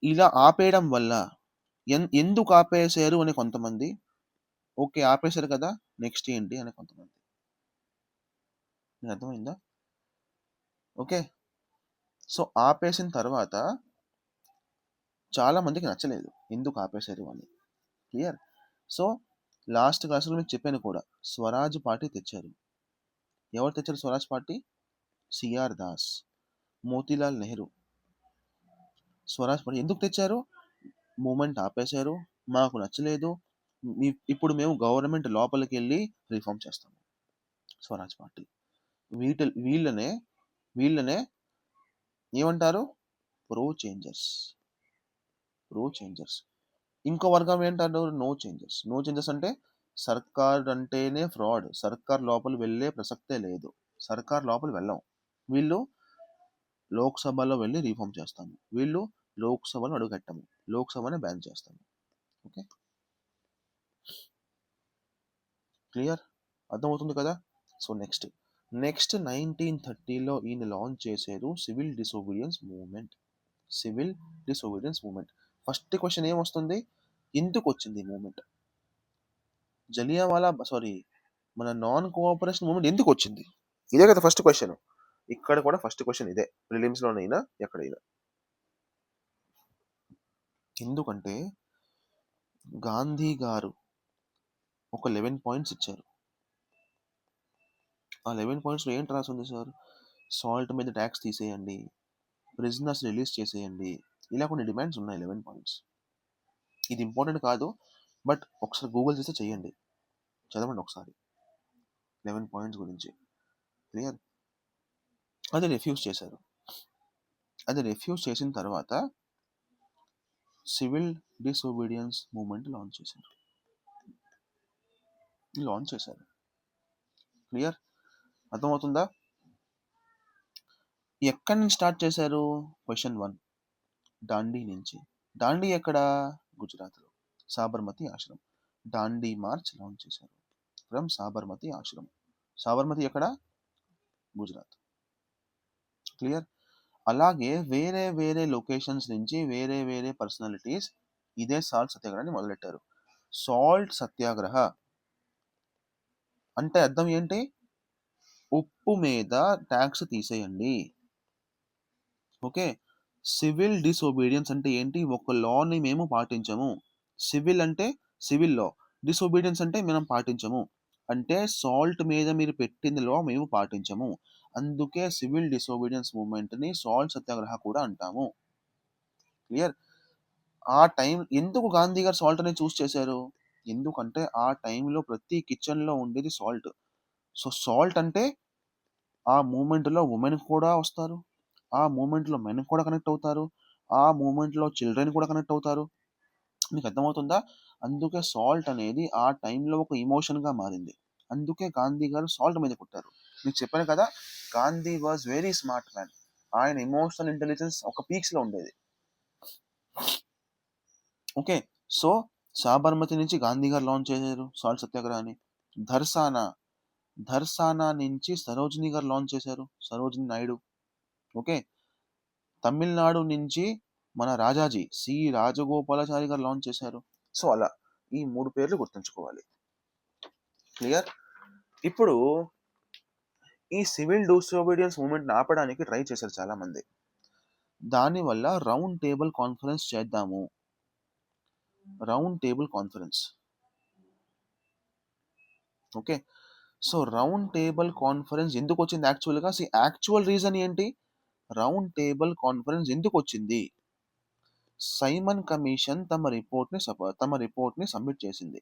ఇలా ఆపేయడం వల్ల ఎందుకు ఆపేశారు అని కొంతమంది, ఓకే ఆపేశారు కదా నెక్స్ట్ ఏంటి అని కొంతమంది. మీకు అర్థమైందా? ఓకే, సో ఆపేసిన తర్వాత చాలా మందికి నచ్చలేదు ఎందుకు ఆపేశారు అని. క్లియర్? సో లాస్ట్ క్లాస్లో మీకు చెప్పాను కూడా, స్వరాజ్ పార్టీ తెచ్చారు. ఎవరు తెచ్చారు Swaraj party? CR Das, Motilal Nehru. Swaraj party ఎందుకు తెచ్చారు? మూమెంట్ ఆపేశారు, మాకు నచ్చలేదు, ఇప్పుడు మేము గవర్నమెంట్ లోపలికి వెళ్ళి రిఫార్మ్ చేస్తాము. స్వరాజ్ పార్టీ. వీళ్ళనే ఏమంటారు? Pro changers. ఇంకో వర్గం ఏంటంటారు? నో చేంజర్స్ అంటే సర్కార్ అంటేనే ఫ్రాడ్, సర్కార్ లోపల వెళ్ళే ప్రసక్తే లేదు, సర్కార్ లోపల వెళ్ళాం, వీళ్ళు లోక్సభలో వెళ్ళి రిఫార్మ్ చేస్తాము, వీళ్ళు లోక్సభలో అడుగుపెట్టాము, లోక్సభనే బ్యాన్ చేస్తాము. Okay, clear? అర్థమవుతుంది కదా? సో నెక్స్ట్ 1930లో ఈయన లాంచ్ చేశారు civil disobedience movement. First question ఏమొస్తుంది? ఎందుకు వచ్చింది మూమెంట్? మన నాన్ కోఆపరేషన్ మూమెంట్ ఎందుకు వచ్చింది? ఇదే కదా ఫస్ట్ క్వశ్చన్. ఇక్కడ కూడా ఫస్ట్ క్వశ్చన్ ఇదే, ప్రిలిమ్స్లోనైనా ఎక్కడైనా. ఎందుకంటే గాంధీ గారు ఒక 11 పాయింట్స్ ఇచ్చారు. ఆ 11 పాయింట్స్లో ఏంటి రాసింది సార్? సాల్ట్ మీద ట్యాక్స్ తీసేయండి, ప్రిజనర్స్ రిలీజ్ చేసేయండి, ఇలా కొన్ని డిమాండ్స్ ఉన్నాయి. 11 పాయింట్స్. ఇది ఇంపార్టెంట్ కాదు, బట్ ఒకసారి గూగుల్ చేస్తే చెయ్యండి, చదవండి ఒకసారి 11 పాయింట్స్ గురించి. క్లియర్? అది రిఫ్యూజ్ చేశారు. అది రిఫ్యూజ్ చేసిన తర్వాత సివిల్ డిసోబీడియన్స్ మూమెంట్ లాంచ్ చేశారు. క్లియర్? అర్థమవుతుందా? ఎక్కడి నుంచి స్టార్ట్ చేశారు? క్వశ్చన్ 1, దాండీ నుంచి. దాండీ ఎక్కడ? గుజరాత్లో, సాబర్మతి ఆశ్రమం. దాండీ మార్చ్ లాంచ్ చేశారు ఫ్రమ్ సాబర్మతి ఆశ్రమం. సాబర్మతి ఎక్కడ? గుజరాత్. క్లియర్? అలాగే వేరే వేరే లొకేషన్స్ నుంచి వేరే వేరే పర్సనాలిటీస్ ఇదే సాల్ట్ సత్యాగ్రహాన్ని మొదలెట్టారు. సాల్ట్ సత్యాగ్రహ అంటే అర్థం ఏంటి? ఉప్పు మీద ట్యాక్స్ తీసేయండి. ఓకే. సివిల్ డిసోబీడియన్స్ అంటే ఏంటి? ఒక లాని మేము పాటించము. సివిల్ అంటే సివిల్ లా, డిసోబీడియన్స్ అంటే మనం పాటించము. అంటే సాల్ట్ మీద మీరు పెట్టిన లా మేము పాటించము. అందుకే సివిల్ డిసోబీడియన్స్ మూవ్మెంట్ని సాల్ట్ సత్యాగ్రహ కూడా అంటాము. క్లియర్? ఆ టైం ఎందుకు గాంధీ గారు సాల్ట్ అనేది చూస్ చేశారు? ఎందుకంటే ఆ టైంలో ప్రతి కిచెన్లో ఉండేది సాల్ట్. సో సాల్ట్ అంటే ఆ మూమెంట్లో ఉమెన్ కూడా వస్తారు, ఆ మూమెంట్లో మెన్ కూడా కనెక్ట్ అవుతారు, ఆ మూమెంట్లో చిల్డ్రన్ కూడా కనెక్ట్ అవుతారు. మీకు అర్థమవుతుందా? అందుకే సాల్ట్ అనేది ఆ టైంలో ఒక ఇమోషన్గా మారింది. అందుకే గాంధీ గారు సాల్ట్ మీద కొట్టారు. మీకు చెప్పాను కదా, Gandhi was very smart man. ఆయన ఎమోషనల్ ఇంటెలిజెన్స్ ఒక పీక్స్లో ఉండేది. ఓకే. సో సాబర్మతి నుంచి గాంధీ గారు లాంచ్ చేశారు సాల్ట్ సత్యాగ్రహాన్ని. ధర్సానా నుంచి సరోజిని గారు లాంచ్ చేశారు, సరోజిని నాయుడు. ఓకే. తమిళనాడు నుంచి మన రాజాజీ సి రాజగోపాలాచారి గారు లాంచ్ చేశారు. సో అలా ఈ 3 పేర్లు గుర్తుంచుకోవాలి. క్లియర్? ఇప్పుడు ఈ సివిల్ డిసోబీడియన్స్ మూవ్మెంట్ ఆపడానికి ట్రై చేశారు చాలా మంది. దానివల్ల రౌండ్ టేబుల్ కాన్ఫరెన్స్ చేద్దాము. Round table conference. Okay. So round table conference ఎందుకు వచ్చింది యాక్చువల్గా? యాక్చువల్ రీజన్ ఏంటి? రౌండ్ టేబుల్ కాన్ఫరెన్స్ ఎందుకు వచ్చింది? సైమన్ కమిషన్ తమ రిపోర్ట్ని సబ్మిట్ చేసింది.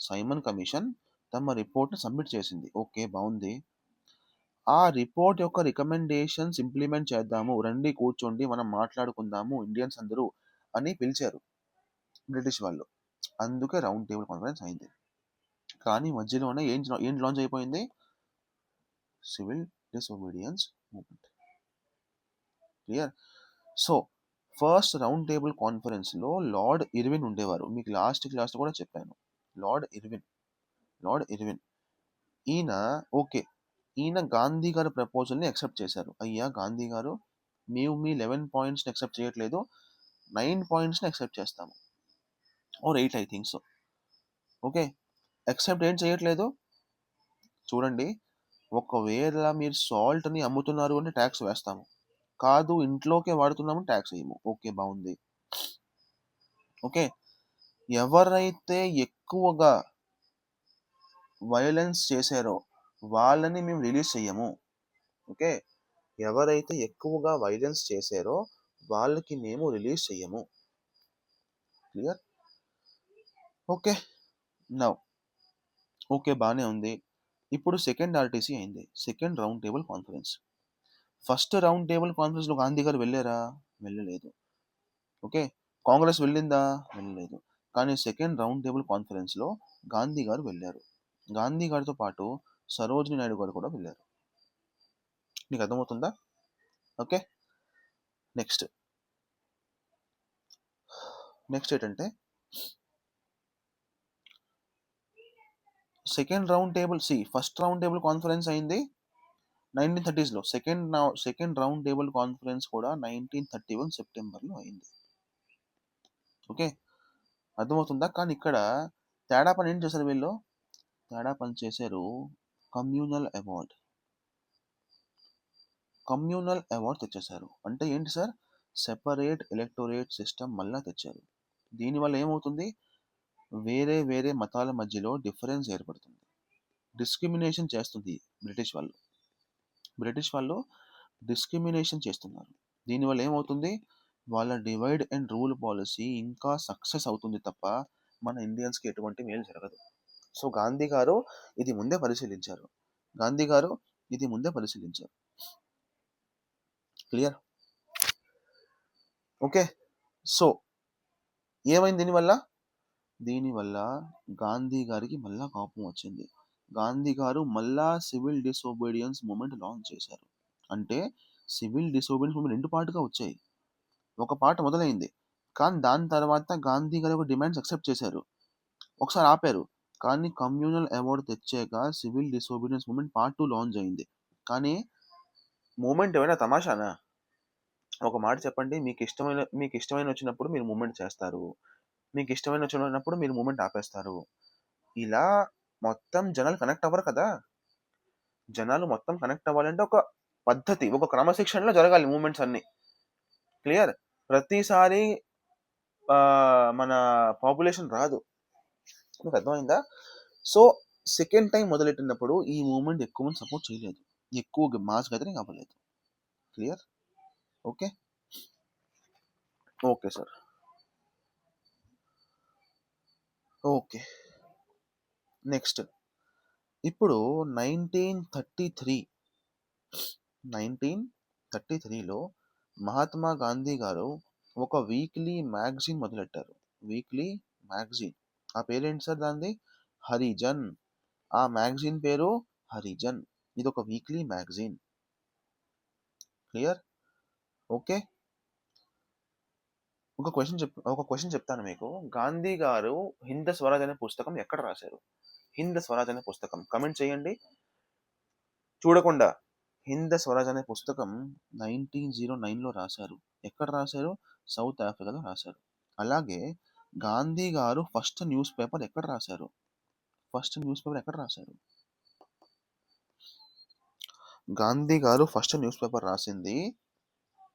సైమన్ కమిషన్ తమ రిపోర్ట్ని సబ్మిట్ చేసింది. ఓకే, బాగుంది. ఆ రిపోర్ట్ యొక్క రికమెండేషన్స్ ఇంప్లిమెంట్ చేద్దాము, రండి కూర్చోండి మనం మాట్లాడుకుందాము ఇండియన్స్ అందరూ అని పిలిచారు బ్రిటిష్ వాళ్ళు. అందుకే రౌండ్ టేబుల్ కాన్ఫరెన్స్ అయింది. కానీ మధ్యలోనే ఏం లాంచ్ అయిపోయింది? Civil disobedience movement. Clear? So first round table కాన్ఫరెన్స్లో లార్డ్ ఇర్విన్ ఉండేవారు. మీకు లాస్ట్ క్లాస్లో కూడా చెప్పాను. లార్డ్ ఇర్విన్ ఈయన ఓకే, ఈయన గాంధీ గారి ప్రపోజల్ని యాక్సెప్ట్ చేశారు. అయ్యా గాంధీ గారు, మేము మీ 11 పాయింట్స్ని యాక్సెప్ట్ చేయట్లేదు, 9 పాయింట్స్ని యాక్సెప్ట్ చేస్తాము, or 8 I think so. Okay, accept ఏం చేయట్లేదు? చూడండి, ఒకవేళ మీరు సాల్ట్ని అమ్ముతున్నారు అంటే ట్యాక్స్ వేస్తాము, కాదు ఇంట్లోకే వాడుతున్నాము ట్యాక్స్ వేయము. ఓకే, బాగుంది. ఓకే, ఎవరైతే ఎక్కువగా వైలెన్స్ చేశారో వాళ్ళని మేము రిలీజ్ చెయ్యము. ఓకే, ఎవరైతే ఎక్కువగా వైలెన్స్ చేశారో వాళ్ళకి మేము రిలీజ్ చెయ్యము. క్లియర్? ఓకే, నౌ ఓకే, బాగానే ఉంది. ఇప్పుడు సెకండ్ ఆర్టీసీ అయింది, second round table conference. First round table కాన్ఫరెన్స్లో గాంధీ గారు వెళ్ళారా? వెళ్ళలేదు. ఓకే, కాంగ్రెస్ వెళ్ళిందా? వెళ్ళలేదు. కానీ సెకండ్ రౌండ్ టేబుల్ కాన్ఫరెన్స్లో గాంధీ గారు వెళ్ళారు. గాంధీ గారితో పాటు సరోజిని నాయుడు గారు కూడా వెళ్ళారు. నీకు అర్థమవుతుందా? ఓకే, నెక్స్ట్ ఏంటంటే second round table first round table conference అయింది 1930స్లో. సెకండ్ రౌండ్ టేబుల్ కాన్ఫరెన్స్ కూడా 1931 సెప్టెంబర్లో అయింది. ఓకే, అర్థమవుతుందా? కానీ ఇక్కడ తేడా పని ఏం చేశారు వీళ్ళు? తేడా పని చేశారు. కమ్యూనల్ అవార్డ్ తెచ్చేశారు. అంటే ఏంటి సార్? సెపరేట్ ఎలక్టోరేట్ సిస్టమ్ మళ్ళా తెచ్చారు. దీనివల్ల ఏమవుతుంది? వేరే వేరే మతాల మధ్యలో డిఫరెన్స్ ఏర్పడుతుంది, డిస్క్రిమినేషన్ చేస్తుంది బ్రిటిష్ వాళ్ళు డిస్క్రిమినేషన్ చేస్తున్నారు. దీనివల్ల ఏమవుతుంది? వాళ్ళ డివైడ్ అండ్ రూల్ పాలసీ ఇంకా సక్సెస్ అవుతుంది తప్ప మన ఇండియన్స్కి ఎటువంటి మేలు జరగదు. సో గాంధీ గారు ఇది ముందే పరిశీలించారు. క్లియర్? ఓకే, సో ఏమైంది దీనివల్ల గాంధీ గారికి మళ్ళా కోపం వచ్చింది. గాంధీ గారు మళ్ళా సివిల్ డిసోబీడియన్స్ మూమెంట్ లాంచ్ చేశారు. అంటే సివిల్ డిసోబీడియన్స్ మూమెంట్ 2 పార్ట్‌గా వచ్చాయి. ఒక పార్ట్ మొదలైంది. కానీ దాని తర్వాత గాంధీ గారి యొక్క డిమాండ్స్ యాక్సెప్ట్ చేశారు. ఒకసారి ఆపారు. కానీ కమ్యూనల్ అవార్డ్ తెచ్చాక civil disobedience movement part 2 launch అయింది. కానీ మూమెంట్ ఏమైనా తమాషానా? ఒక మాట చెప్పండి. మీకు ఇష్టమైన వచ్చినప్పుడు మీరు మూమెంట్ చేస్తారు. మీకు ఇష్టమైన వచ్చినప్పుడు మీరు మూమెంట్ ఆపేస్తారు. ఇలా మొత్తం జనాలు కనెక్ట్ అవ్వరు కదా! జనాలు మొత్తం కనెక్ట్ అవ్వాలంటే ఒక పద్ధతి, ఒక క్రమశిక్షణలో జరగాలి మూమెంట్స్ అన్నీ. క్లియర్? ప్రతిసారి మన పాపులేషన్ రాదు. మీకు అర్థమైందా? సో సెకండ్ టైం మొదలెట్టినప్పుడు ఈ మూమెంట్ ఎక్కువ మంది సపోర్ట్ చేయలేదు. ఎక్కువ మాస్ గెదరింగ్ అవ్వలేదు. Clear? Okay okay sir. Okay, next ఇప్పుడు 1933లో మహాత్మా గాంధీ గారు ఒక వీక్లీ మ్యాగజైన్ మొదలెట్టారు. Weekly magazine. ఆ పేరేంటి సార్ దానిది? హరిజన్. ఆ మ్యాగజైన్ పేరు హరిజన్. ఇది ఒక వీక్లీ మ్యాగజైన్. క్లియర్? ఓకే. ఒక క్వశ్చన్ చెప్తాను మీకు. గాంధీ గారు హింద్ స్వరాజ్ అనే పుస్తకం ఎక్కడ రాశారు? హింద్ స్వరాజ్ అనే పుస్తకం కమెంట్ చేయండి చూడకుండా. హింద్ స్వరాజ్ అనే పుస్తకం 1909లో రాశారు. ఎక్కడ రాశారు? సౌత్ ఆఫ్రికాలో రాశారు. అలాగే గాంధీ గారు ఫస్ట్ న్యూస్ పేపర్ ఎక్కడ రాశారు? గాంధీ గారు ఫస్ట్ న్యూస్ పేపర్ రాసింది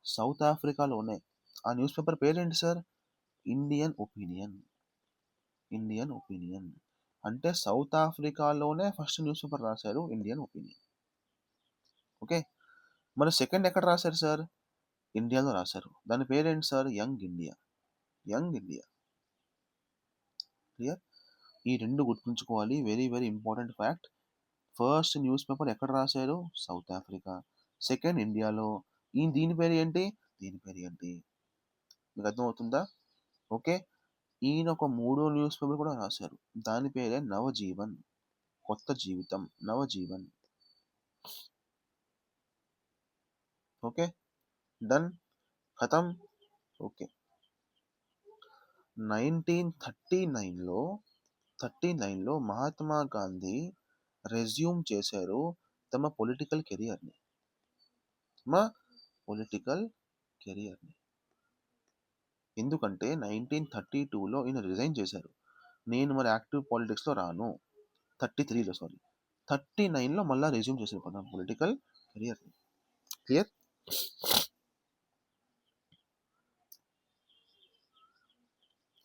సౌత్ ఆఫ్రికాలోనే. ఆ న్యూస్ పేపర్ పేరేంటి సార్? Indian opinion. అంటే సౌత్ ఆఫ్రికాలోనే ఫస్ట్ న్యూస్ పేపర్ రాశారు ఇండియన్ ఒపీనియన్. ఓకే. మరి సెకండ్ ఎక్కడ రాశారు సార్? ఇండియాలో రాశారు. దాని పేరేంటి సార్? Young India. క్లియర్? ఈ రెండు గుర్తుంచుకోవాలి. Very very important fact. First news paper ఎక్కడ రాశారు? South Africa. సెకండ్ ఇండియాలో. దీని పేరు ఏంటి? మీకు అర్థమవుతుందా? ఓకే. ఈయన ఒక 3వ న్యూస్ పేపర్ కూడా రాశారు. దాని పేరే నవజీవన్. కొత్త జీవితం. నవజీవన్. ఓకే, డన్, ఖతం. ఓకే. 1939లో మహాత్మా గాంధీ రెజ్యూమ్ చేశారు తమ పొలిటికల్ కెరియర్ని. ఎందుకంటే 1932లో ఈయన రిజైన్ చేశారు. నేను మరి యాక్టివ్ పాలిటిక్స్లో రాను. 39లో మళ్ళీ రెజ్యూమ్ చేశారు తమ పొలిటికల్ కెరియర్ని. క్లియర్?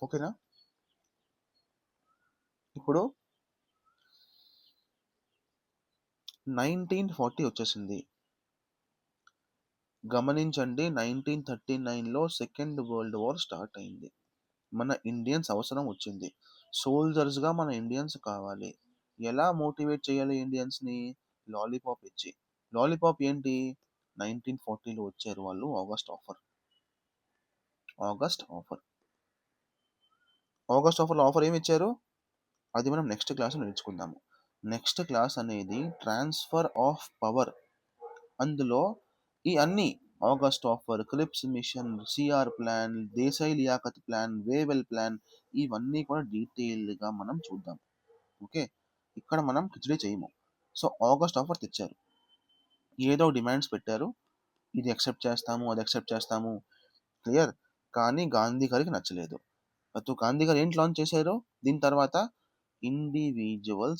ఓకేనా? ఇప్పుడు 1940 వచ్చేసింది. గమనించండి, 1939లో సెకండ్ వరల్డ్ వార్ స్టార్ట్ అయింది. మన ఇండియన్స్ అవసరం వచ్చింది. సోల్జర్స్గా మన ఇండియన్స్ కావాలి. ఎలా మోటివేట్ చేయాలి ఇండియన్స్ని? లాలీపాప్ ఇచ్చి. లాలీపాప్ ఏంటి? 1940లో వచ్చారు వాళ్ళు. ఆగస్ట్ ఆఫర్ ఏమి ఇచ్చారు? అది మనం నెక్స్ట్ క్లాస్ నేర్చుకుందాము. నెక్స్ట్ క్లాస్ అనేది ట్రాన్స్ఫర్ ఆఫ్ పవర్. అందులో ఈ అన్ని August offer, క్రిప్స్ machine, CR plan, Desai Liaquat plan, Wavell plan, ఇవన్నీ కూడా డీటెయిల్డ్గా మనం చూద్దాం. ఓకే. ఇక్కడ మనం కిచిడి చేయము. సో ఆగస్ట్ ఆఫర్ తెచ్చారు. ఏదో డిమాండ్స్ పెట్టారు. ఇది యాక్సెప్ట్ చేస్తాము, అది యాక్సెప్ట్ చేస్తాము. క్లియర్? కానీ గాంధీ గారికి నచ్చలేదు. గాంధీ గారు ఏంటి లాంచ్ చేశారు దీని తర్వాత? ఇండివిజువల్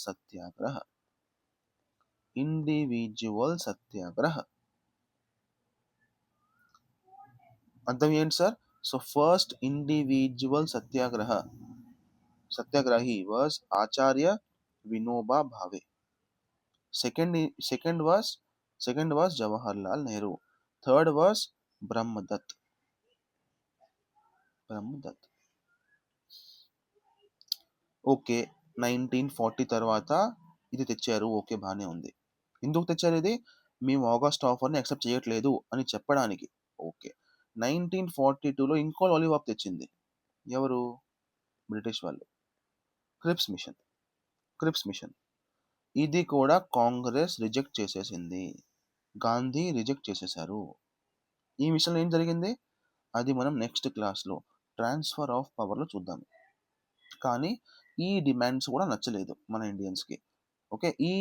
సత్యాగ్రహ. అర్థం ఏంటి sir? So first individual సత్యాగ్రహి was Acharya Vinoba Bhave. Second was Jawaharlal Nehru. Third was Brahmadatt. Okay. 1940 తర్వాత ఇది తెచ్చారు. ఓకే, బాగానే ఉంది. ఎందుకు తెచ్చారు ఇది? మేము ఆగస్ట్ ఆఫర్ని యాక్సెప్ట్ చేయట్లేదు అని చెప్పడానికి. ఓకే. 1942లో ఇంకో లాలీపాప్ తెచ్చింది. ఎవరు? బ్రిటిష్ వాళ్ళు. క్రిప్స్ మిషన్. క్రిప్స్ మిషన్ ఇది కూడా కాంగ్రెస్ రిజెక్ట్ చేసేసింది. గాంధీ రిజెక్ట్ చేసేశారు. ఈ మిషన్లో ఏం జరిగింది? అది మనం నెక్స్ట్ క్లాస్లో ట్రాన్స్ఫర్ ఆఫ్ పవర్లో చూద్దాం. కానీ ఈ డిమాండ్స్ కూడా నచ్చలేదు మన ఇండియన్స్కి. ఓకే, ఈ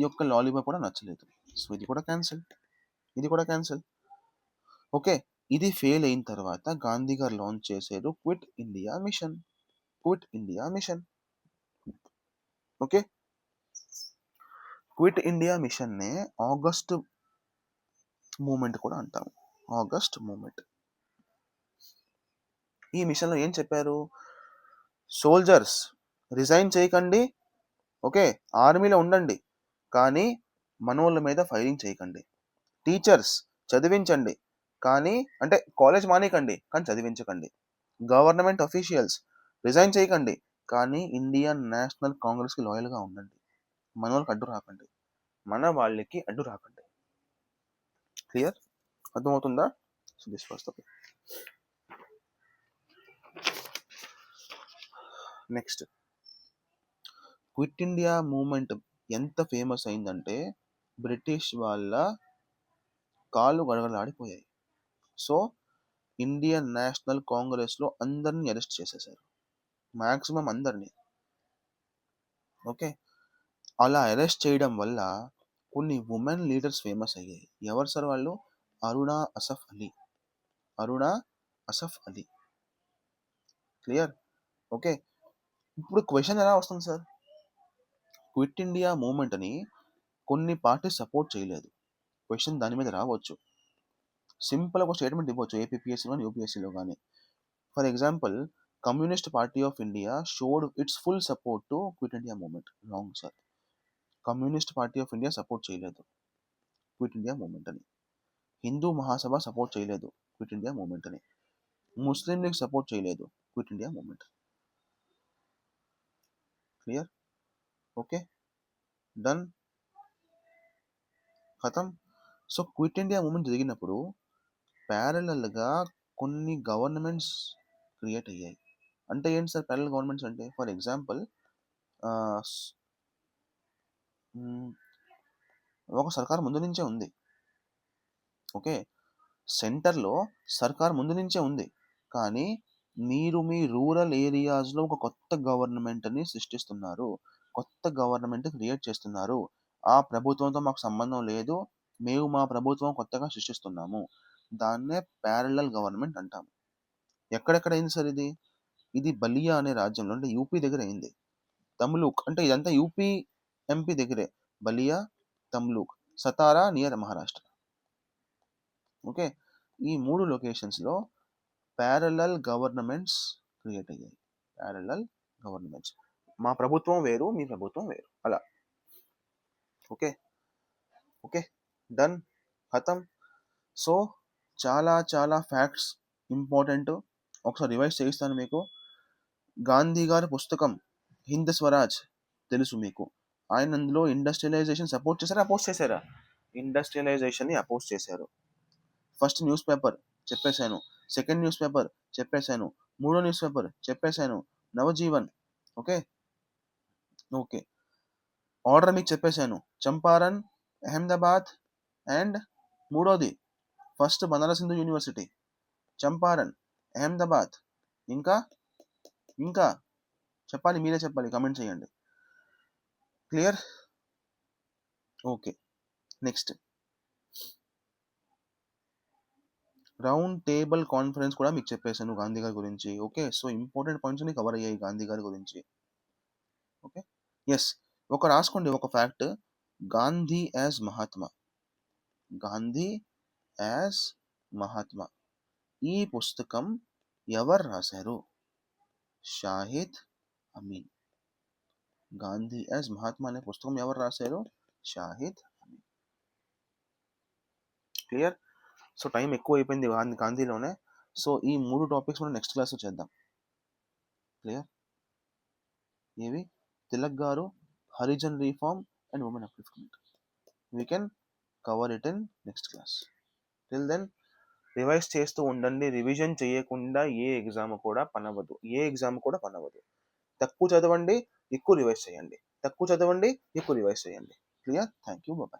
యొక్క లాలీపాప్ కూడా నచ్చలేదు. సో ఇది కూడా క్యాన్సిల్, ఇది కూడా క్యాన్సిల్. ఓకే, ఇది ఫెయిల్ అయిన తర్వాత గాంధీ గారు లాంచ్ చేశారు quit India mission. Quit India mission. Okay, quit India మిషన్నే ఆగస్ట్ మూమెంట్ కూడా అంటాం. August movement. ఈ మిషన్లో ఏం చెప్పారు? సోల్జర్స్ రిజైన్ చేయకండి, ఓకే, ఆర్మీలో ఉండండి, కానీ మనోళ్ళ మీద ఫైరింగ్ చేయకండి. టీచర్స్ చదివించండి, కానీ అంటే కాలేజ్ మానేయకండి కానీ చదివించకండి. గవర్నమెంట్ అఫీషియల్స్ రిజైన్ చేయకండి, కానీ ఇండియన్ నేషనల్ కాంగ్రెస్కి లాయల్గా ఉండండి. మన వాళ్ళకి అడ్డు రాకండి, మన వాళ్ళకి అడ్డు రాకండి. క్లియర్? అర్థమవుతుందా? So this first topic. Next, quit India moment ఎంత ఫేమస్ అయిందంటే బ్రిటిష్ వాళ్ళ కాళ్ళు గడగడలాడిపోయాయి. సో ఇండియన్ నేషనల్ కాంగ్రెస్లో అందరినీ అరెస్ట్ చేసేసారు, మ్యాక్సిమం అందరినీ. ఓకే, అలా అరెస్ట్ చేయడం వల్ల కొన్ని ఉమెన్ లీడర్స్ ఫేమస్ అయ్యాయి. ఎవరు సార్ వాళ్ళు? అరుణా అసఫ్ అలీ. అరుణా అసఫ్ అలీ. క్లియర్? ఓకే, ఇప్పుడు క్వశ్చన్ ఎలా వస్తుంది సార్? క్విట్ ఇండియా మూమెంట్ అని కొన్ని పార్టీస్ సపోర్ట్ చేయలేదు. క్వశ్చన్ దాని మీద రావచ్చు. సింపుల్ ఒక స్టేట్మెంట్ ఇవ్వచ్చు ఏపీఎస్సీలో కానీ యూపీఎస్సీలో కానీ. For example, communist party of India showed it's full support to quit India moment. Wrong sir. Communist party of India support చేయలేదు క్విట్ ఇండియా మూమెంట్ అని. హిందూ మహాసభ సపోర్ట్ చేయలేదు క్విట్ ఇండియా మూమెంట్ అని. ముస్లిం లీగ్ సపోర్ట్ చేయలేదు quit India moment. Clear? Okay, done, ఖతం. So quit India moment జరిగినప్పుడు ప్యారలల్గా కొన్ని governments create అయ్యాయి. అంటే ఏంటి సార్ ప్యారలల్ గవర్నమెంట్స్ అంటే? ఫర్ ఎగ్జాంపుల్, ఒక సర్కార్ ముందు నుంచే ఉంది. ఓకే, సెంటర్లో సర్కార్ ముందు నుంచే ఉంది, కానీ మీరు మీ రూరల్ ఏరియాస్లో ఒక కొత్త గవర్నమెంట్ని సృష్టిస్తున్నారు, కొత్త గవర్నమెంట్ క్రియేట్ చేస్తున్నారు. ఆ ప్రభుత్వంతో మాకు సంబంధం లేదు, మేము మా ప్రభుత్వం కొత్తగా సృష్టిస్తున్నాము. దాన్నే ప్యారలల్ గవర్నమెంట్ అంటాము. ఎక్కడెక్కడ అయింది సార్ ఇది? ఇది బలియా అనే రాజ్యంలో, అంటే యూపీ దగ్గర అయింది. తమ్లూక్ అంటే ఇదంతా యూపీ ఎంపీ దగ్గరే. బలియా, తమ్లూక్, సతారా నియర్ మహారాష్ట్ర. ఓకే, ఈ 3 లొకేషన్స్లో ప్యారలల్ గవర్నమెంట్స్ క్రియేట్ అయ్యాయి. ప్యారలల్ గవర్నమెంట్స్, మా ప్రభుత్వం వేరు, మీ ప్రభుత్వం వేరు, అలా. ఓకే, ఓకే, డన్, ఖతం. సో చాలా చాలా ఫ్యాక్ట్స్ ఇంపార్టెంట్, ఒకసారి రివైజ్ చేయిస్తాను మీకు. గాంధీ గారి పుస్తకం హింద్ స్వరాజ్ తెలుసు మీకు. ఆయన అందులో ఇండస్ట్రియలైజేషన్ సపోర్ట్ చేశారా, అపోజ్ చేశారా? ఇండస్ట్రియలైజేషన్ని అపోజ్ చేశారు. ఫస్ట్ న్యూస్ పేపర్ చెప్పేశాను, సెకండ్ న్యూస్ పేపర్ చెప్పేశాను, మూడో న్యూస్ పేపర్ చెప్పేశాను, నవజీవన్. ఓకే, ఓకే, ఆర్డర్ మీకు చెప్పేశాను, చంపారన్, అహ్మదాబాద్, అండ్ మూడోది ఫస్ట్ బనారస్ హిందూ యూనివర్సిటీ, చంపారన్, అహ్మదాబాద్. ఇంకా ఇంకా చెప్పాలి, మీరే చెప్పాలి, కమెంట్ చేయండి. Clear? Okay, next round table conference కూడా మీకు చెప్పేశాను గాంధీ గారి గురించి. ఓకే, సో ఇంపార్టెంట్ పాయింట్స్ అన్ని కవర్ అయ్యాయి గాంధీ గారి గురించి. ఓకే, ఎస్, ఒక రాసుకోండి ఒక fact. Gandhi as Mahatma. Gandhi as Mahatma ఈ పుస్తకం ఎవరు రాశారు? షాహిద్ అమీన్. గాంధీ యాజ్ మహాత్మా అనే పుస్తకం ఎవరు రాశారు? Shahid Amin. Clear? So time ఎక్కువ అయిపోయింది గాంధీలోనే. సో ఈ 3 టాపిక్స్ మనం నెక్స్ట్ క్లాస్లో చేద్దాం. క్లియర్? ఏవి? తిలక్ గారు, Harijan reform and women upliftment. We can cover it in next class. Till then, revise చేస్తూ ఉండండి. రివిజన్ చేయకుండా ఏ ఎగ్జామ్ కూడా పనవ్వదు. తక్కువ చదవండి, ఎక్కువ రివైజ్ చేయండి. తక్కువ చదవండి, ఎక్కువ రివైజ్ చేయండి. క్లియర్? Thank you. బాయ్.